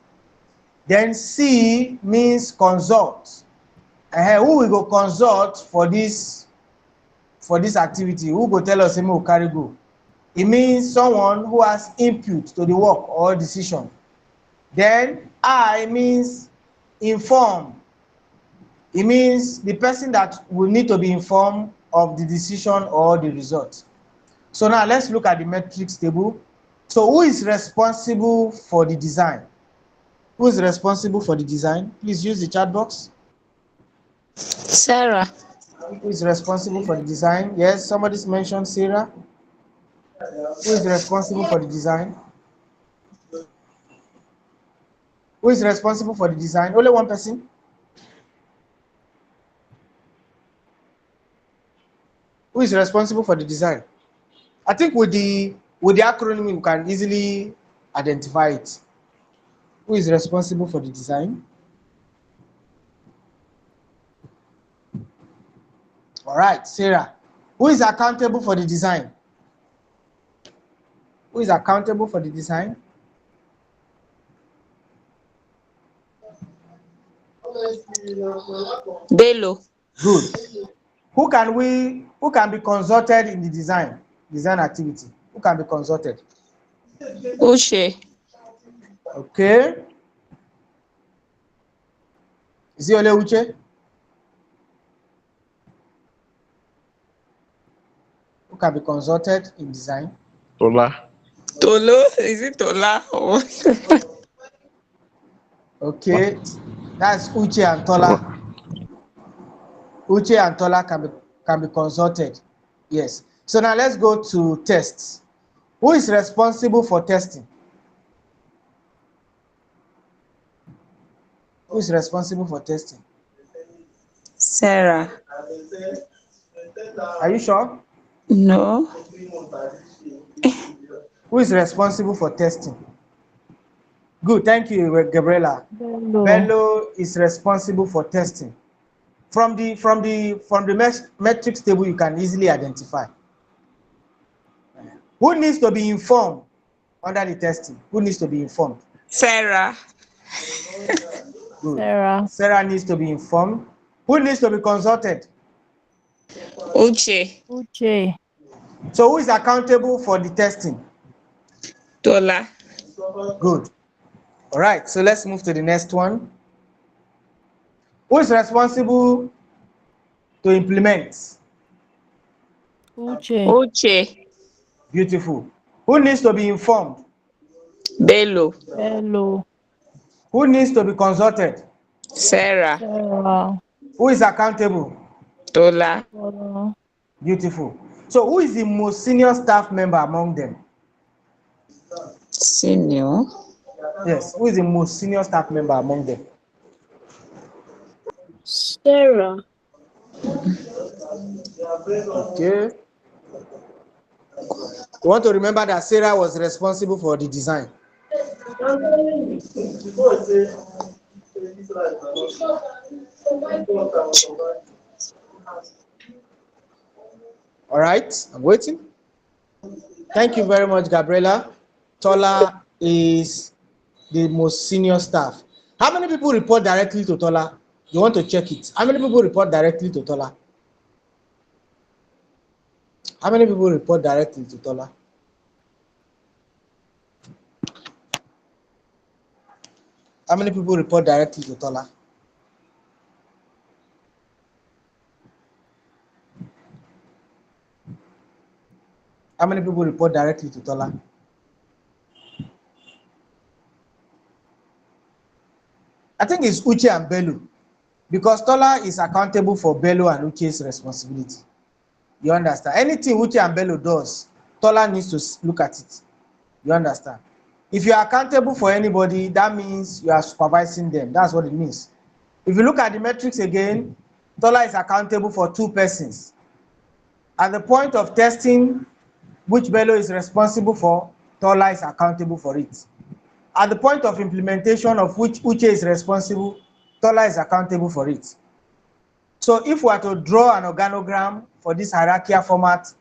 Then C means consult. Who will go consult for this activity? Who will tell us who carry go? It means someone who has input to the work or decision. Then I means inform. It means the person that will need to be informed of the decision or the result. So now let's look at the metrics table. So who is responsible for the design? Who is responsible for the design? Please use the chat box. Sarah. Who is responsible for the design? Yes, somebody's mentioned Sarah. Who is responsible for the design? Who is responsible for the design? Only one person. Who is responsible for the design? I think with the acronym, you can easily identify it. Who is responsible for the design? All right, Sarah. Who is accountable for the design? Who is accountable for the design? Bello. Good. Who can be consulted in the design activity? Who can be consulted? Uche. Okay. Is it Ole Uche? Who can be consulted in design? Tola. Tolo? Is it Tola? Or Okay. That's Uche and Tola. Uche and Tola can be consulted. Yes. So now let's go to tests. Who is responsible for testing? Who is responsible for testing? Sarah. Are you sure? No. Who is responsible for testing? Good, thank you, Gabriela. Bello is responsible for testing. From the metrics table, you can easily identify. Who needs to be informed under the testing? Who needs to be informed? Sarah. Good. Sarah needs to be informed. Who needs to be consulted? Uche. Uche. So who is accountable for the testing? Tola. Good. All right, so let's move to the next one. Who is responsible to implement? Uche. Uche. Beautiful. Who needs to be informed? Bello. Hello. Who needs to be consulted? Sarah. Sarah. Who is accountable? Tola. Beautiful. So who is the most senior staff member among them? Senior. Yes, who is the most senior staff member among them? Sarah. Okay. You want to remember that Sarah was responsible for the design. All right, I'm waiting. Thank you very much, Gabriela. Tola is the most senior staff. How many people report directly to Tola? You want to check it. How many people report directly to Tola? How many people report directly to Tola? How many people report directly to Tola? How many people report directly to Tola? I think it's Uche and Bello, because Tola is accountable for Bello and Uche's responsibility. You understand? Anything Uche and Bello does, Tola needs to look at it. You understand? If you are accountable for anybody, that means you are supervising them. That's what it means. If you look at the metrics again, Tola is accountable for 2 persons. At the point of testing, which Bello is responsible for, Tola is accountable for it. At the point of implementation of which Uche is responsible, Tola is accountable for it. So if we are to draw an organogram for this hierarchical format,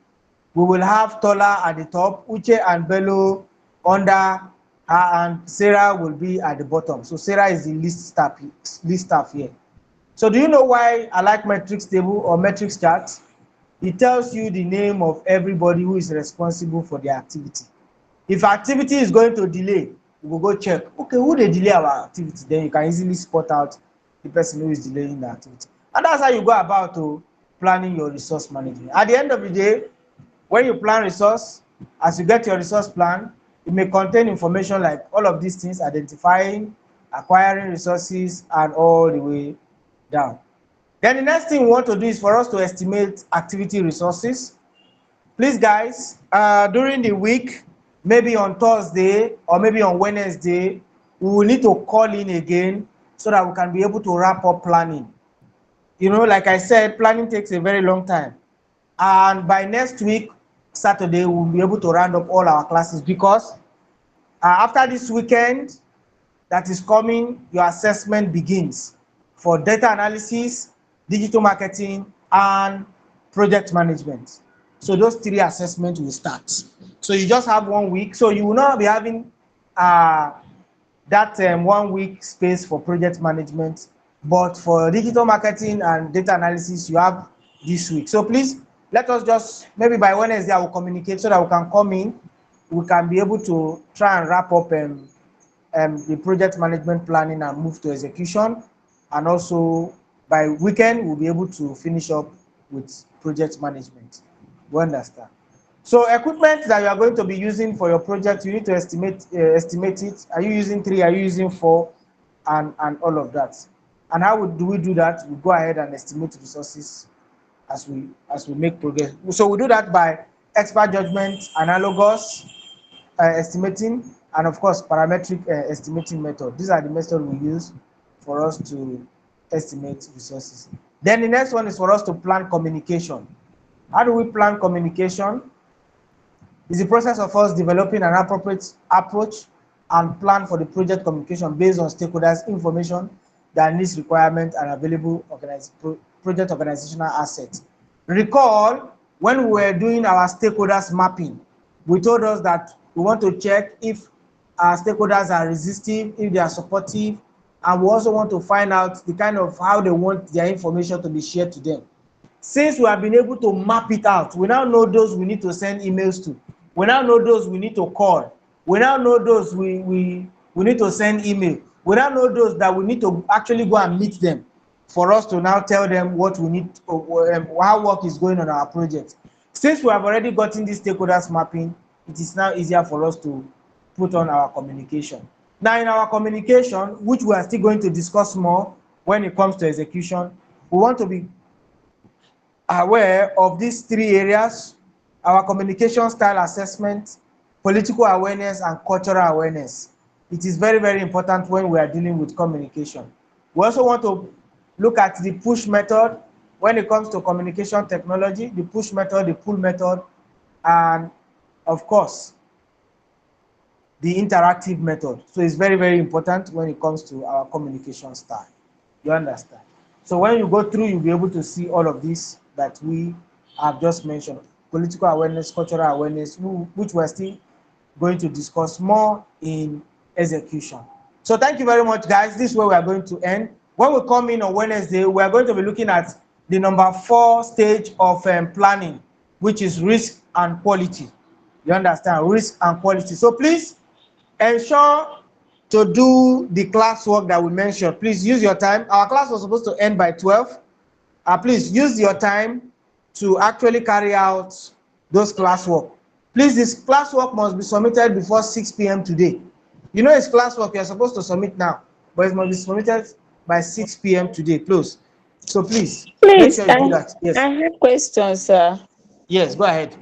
we will have Tola at the top, Uche and Bello under her, and Sarah will be at the bottom. So Sarah is the least staff here. So do you know why I like metrics table or metrics chart? It tells you the name of everybody who is responsible for the activity. If activity is going to delay, you will go check, okay, who they delay our activity? Then you can easily spot out the person who is delaying the activity. And that's how you go about planning your resource management. At the end of the day, when you plan resource, as you get your resource plan, it may contain information like all of these things: identifying, acquiring resources, and all the way down. Then the next thing we want to do is for us to estimate activity resources. Please, guys, during the week, maybe on Thursday or maybe on Wednesday, we will need to call in again so that we can be able to wrap up planning. You know, like I said, planning takes a very long time. And by next week, Saturday, we'll be able to round up all our classes, because after this weekend that is coming, your assessment begins for data analysis, digital marketing, and project management. So those 3 assessments will start. So you just have 1 week. So you will not be having that 1 week space for project management, but for digital marketing and data analysis, you have this week. So please, let us just, maybe by Wednesday, I will communicate so that we can come in. We can be able to try and wrap up the project management planning and move to execution. And also by weekend, we'll be able to finish up with project management. You understand? So equipment that you are going to be using for your project, you need to estimate it. Are you using 3? Are you using 4? And all of that. And how do we do that? We go ahead and estimate resources as we make progress. So we do that by expert judgment, analogous estimating, and of course parametric estimating method. These are the methods we use for us to estimate resources. Then the next one is for us to plan communication. How do we plan communication? It's the process of us developing an appropriate approach and plan for the project communication based on stakeholders' information, their needs, requirements, and available project organizational assets. Recall when we were doing our stakeholders mapping, we told us that we want to check if our stakeholders are resistive, if they are supportive, and we also want to find out the kind of how they want their information to be shared to them. Since we have been able to map it out, we now know those we need to send emails to. We now know those we need to call. We now know those we need to send email. We now know those that we need to actually go and meet them for us to now tell them what we need, how work is going on our project. Since we have already gotten this stakeholders mapping, it is now easier for us to put on our communication. Now in our communication, which we are still going to discuss more when it comes to execution, we want to be aware of these three areas: our communication style assessment, political awareness, and cultural awareness. It is very, very important when we are dealing with communication. We also want to look at the push method when it comes to communication technology, the push method, the pull method, and of course, the interactive method. So it's very, very important when it comes to our communication style. You understand? So when you go through, you'll be able to see all of this that we have just mentioned: political awareness, cultural awareness, which we're still going to discuss more in execution. So thank you very much, guys. This is where we are going to end. When we come in on Wednesday, we are going to be looking at the number 4 stage of planning, which is risk and quality. You understand? Risk and quality. So please ensure to do the classwork that we mentioned. Please use your time. Our class was supposed to end by 12. Please use your time to actually carry out those classwork. Please, this classwork must be submitted before 6 p.m. today. You know, it's classwork you're supposed to submit now, but it must be submitted by 6 p.m. today, close. So please, make Please, sure you do that. Yes. I have questions, sir. Yes, go ahead.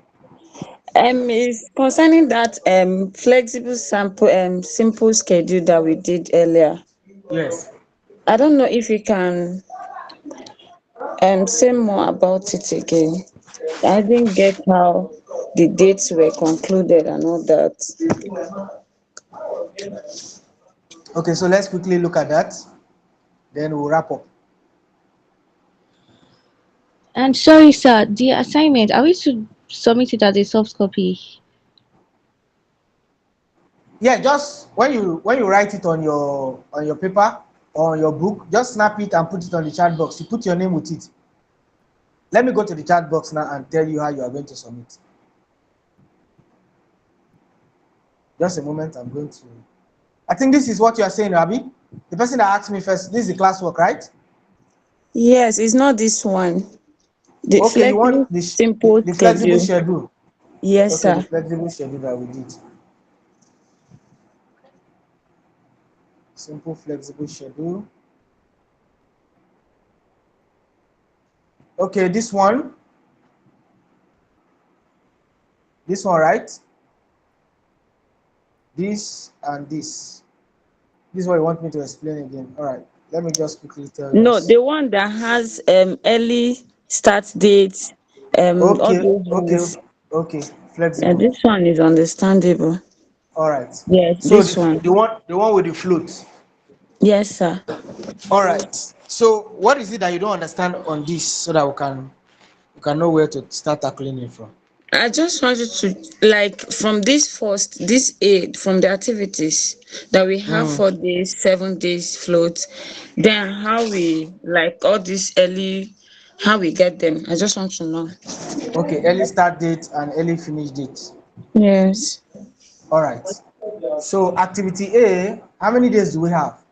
Is concerning that flexible sample simple schedule that we did earlier. Yes. I don't know if you can say more about it again. I didn't get how the dates were concluded and all that. Okay, so let's quickly look at that. Then we'll wrap up. And sorry, sir, the assignment, are we to submit it as a soft copy? Yeah, just when you write it on your paper or on your book, just snap it and put it on the chat box. You put your name with it. Let me go to the chat box now and tell you how you are going to submit. Just a moment, I'm going to. I think this is what you are saying, Abby. The person that asked me first, this is the classwork, right? Yes, it's not this one. The Okay, you flexible want simple the flexible schedule. schedule. Yes, Okay, the sir. flexible schedule that we did. Simple flexible schedule. Okay, this one. This one, right? This and this. This is what you want me to explain again. All right, let me just quickly tell you No, this. the one that has early start date, all Okay, those okay, ones. okay. Flexible. This one is understandable. All right. Yes, So this the, one. the one with the float. Yes, sir. All right. So what is it that you don't understand on this so that we can know where to start tackling it from? I just wanted to like from this aid from the activities that we have 4 days, 7 days float, then how we like all this early, how we get them. I just want to know. Okay, early start date and early finish date. Yes. All right. So activity A, how many days do we have?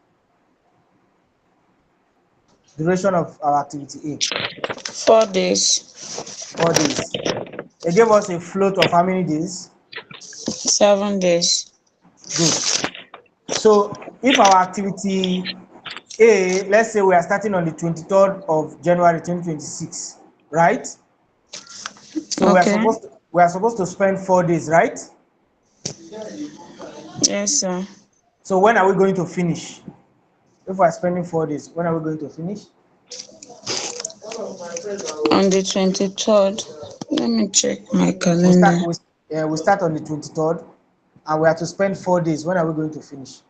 Duration of our activity A, 4 days, 4 days. They gave us a float of how many days? 7 days. Good. So if our activity A, let's say we are starting on the 23rd of January 2026, right? So Okay. we are supposed to spend 4 days, right? Yes, sir. So when are we going to finish? If we are spending 4 days, when are we going to finish? On the 23rd. Let me check my We calendar. start we start on the 23rd and we have to spend 4 days. When are we going to finish?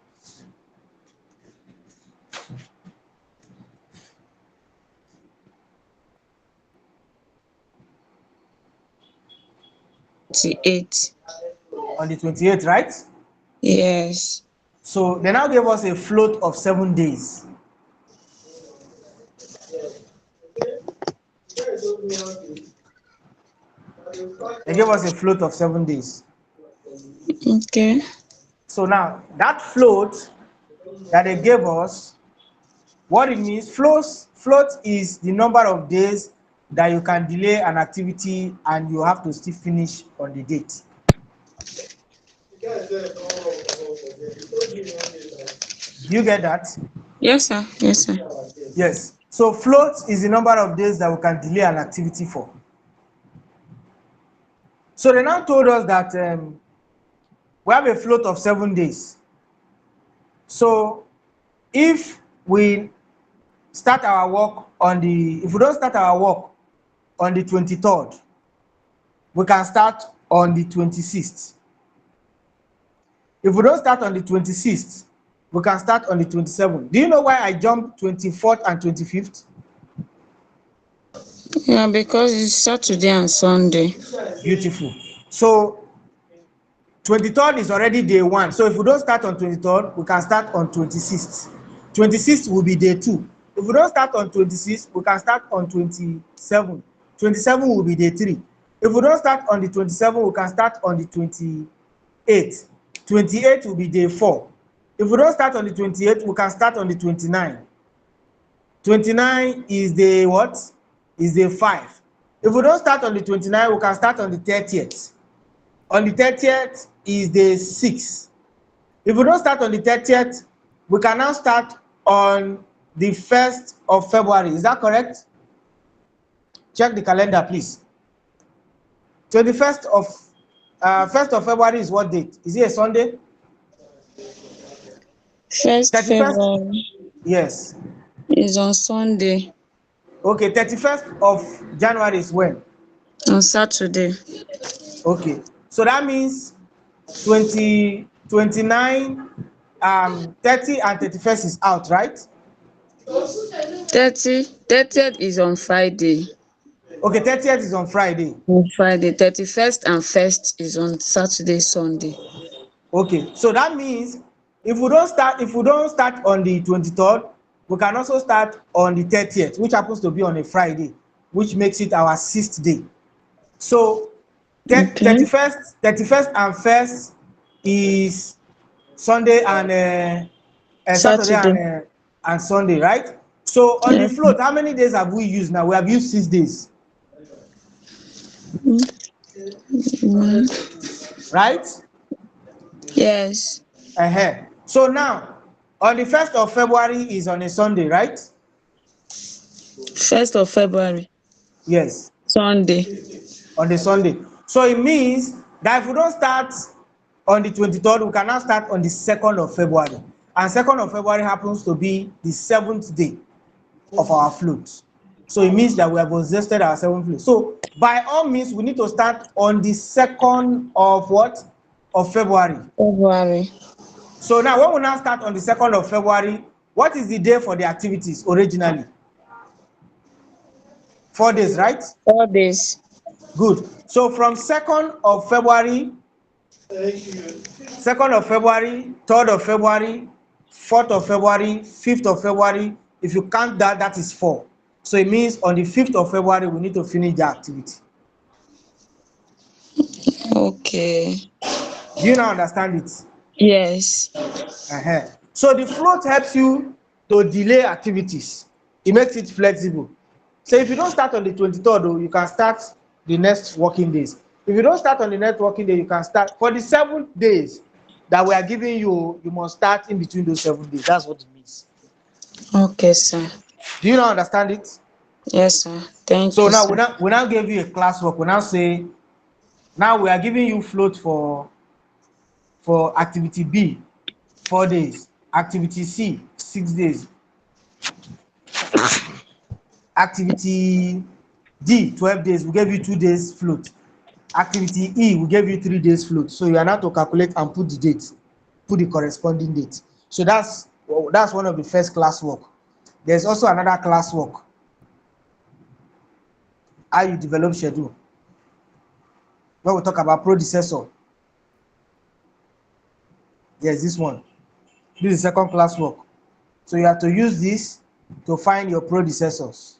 Eight. On the 28th, right? Yes. So they now gave us a float of 7 days. They gave us a float of 7 days. Okay. So now that float that they gave us, what it means, float is the number of days that you can delay an activity and you have to still finish on the date. Do you get that? Yes, sir. Yes, sir. Yes. So float is the number of days that we can delay an activity for. So they now told us that we have a float of 7 days. So if we start our work on if we don't start our work on the 23rd, we can start on the 26th. If we don't start on the 26th, we can start on the 27th. Do you know why I jumped 24th and 25th? Yeah, because it's Saturday and Sunday. Beautiful. So 23rd is already day 1. So if we don't start on 23rd, we can start on 26th. 26th will be day 2. If we don't start on 26th, we can start on 27th. 27th will be day 3. If we don't start on the 27th, we can start on the 28th. 28th will be day 4. If we don't start on the 28th, we can start on the 29th. 29 is day what? Is day 5. If we don't start on the 29th, we can start on the 30th. On the 30th is day 6. If we don't start on the 30th, we can now start on the 1st of February. Is that correct? Check the calendar, please. 1st of February is what date? Is it a Sunday? 1st 31st? February Yes. is on Sunday. Okay, 31st of January is when? On Saturday. Okay, so that means 20, 29, 30 and 31st is out, right? 30th is on Friday. Okay, 30th is on Friday. On Friday. 31st and 1st is on Saturday, Sunday. Okay, so that means if we don't start on the 23rd, we can also start on the 30th, which happens to be on a Friday, which makes it our 6th day. So 31st and 1st is Sunday and Saturday and Sunday, right? So on the float, how many days have we used now? We have used 6 days. Right? Yes. So now, on the 1st of February is on a Sunday, right? 1st of February. Yes. Sunday. On the Sunday. So it means that if we don't start on the 23rd, we can now start on the 2nd of February. And 2nd of February happens to be the 7th day of our float. So it means that we have exhausted our 7th float. So by all means, we need to start on the 2nd of what? Of February. February. So now when we now start on the 2nd of February, what is the day for the activities originally? 4 days, right? 4 days. Good. So from 2nd of February, 2nd of February, 3rd of February, 4th of February, 5th of February, if you count that, that is 4. So it means on the 5th of February, we need to finish the activity. Okay. Do you now understand it? Yes. So the float helps you to delay activities. It makes it flexible. So if you don't start on the 23rd, you can start the next working days. If you don't start on the next working day, you can start for the 7 days that we are giving you. You must start in between those 7 days. That's what it means. Okay, sir. Do you now understand it? Yes, sir. Thank so you. So sir. now we now gave you a classwork. We now say, now we are giving you float for activity B, 4 days. Activity C, 6 days. Activity D, 12 days. We gave you 2 days float. Activity E, we gave you 3 days float. So you are now to calculate and put the date, put the corresponding date. So that's one of the first classwork. There's also another classwork. How you develop schedule. When we talk about predecessor, there's this one. This is the second classwork. So you have to use this to find your predecessors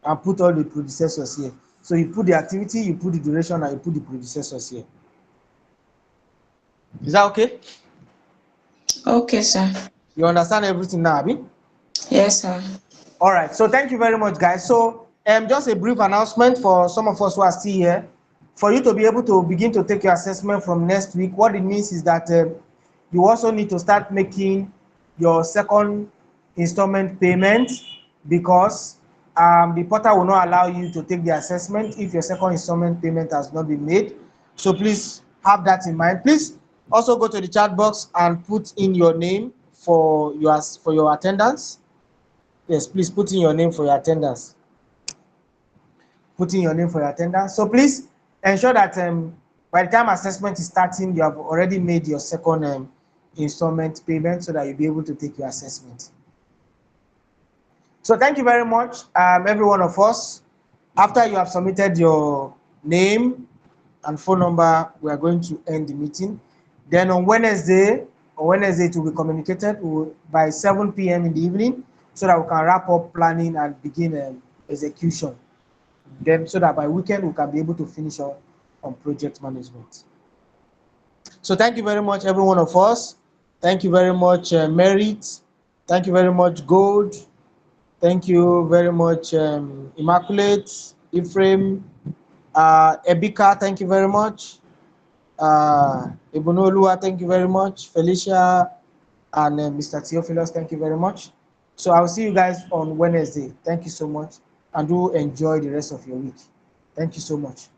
and put all the predecessors here. So you put the activity, you put the duration, and you put the predecessors here. Is that okay? Okay, sir. You understand everything now, Abi? Yes, sir. All right. So thank you very much, guys. So just a brief announcement for some of us who are still here. For you to be able to begin to take your assessment from next week, what it means is that you also need to start making your second installment payment, because the portal will not allow you to take the assessment if your second installment payment has not been made. So please have that in mind. Please also go to the chat box and put in your name for your attendance. Yes, please put in your name for your attendance. Put in your name for your attendance. So please ensure that by the time assessment is starting, you have already made your second installment payment so that you'll be able to take your assessment. So thank you very much, every one of us. After you have submitted your name and phone number, we are going to end the meeting. Then on Wednesday it will be communicated by 7 p.m. in the evening, so that we can wrap up planning and begin execution. Then so that by weekend we can be able to finish on project management. So thank you very much, every one of us. Thank you very much, Merit. Thank you very much, Gold. Thank you very much, Immaculate, Ephraim, Ebika, thank you very much. Ibunolua, thank you very much. Felicia and Mr. Theophilus, thank you very much. So I'll see you guys on Wednesday. Thank you so much, and do enjoy the rest of your week. Thank you so much.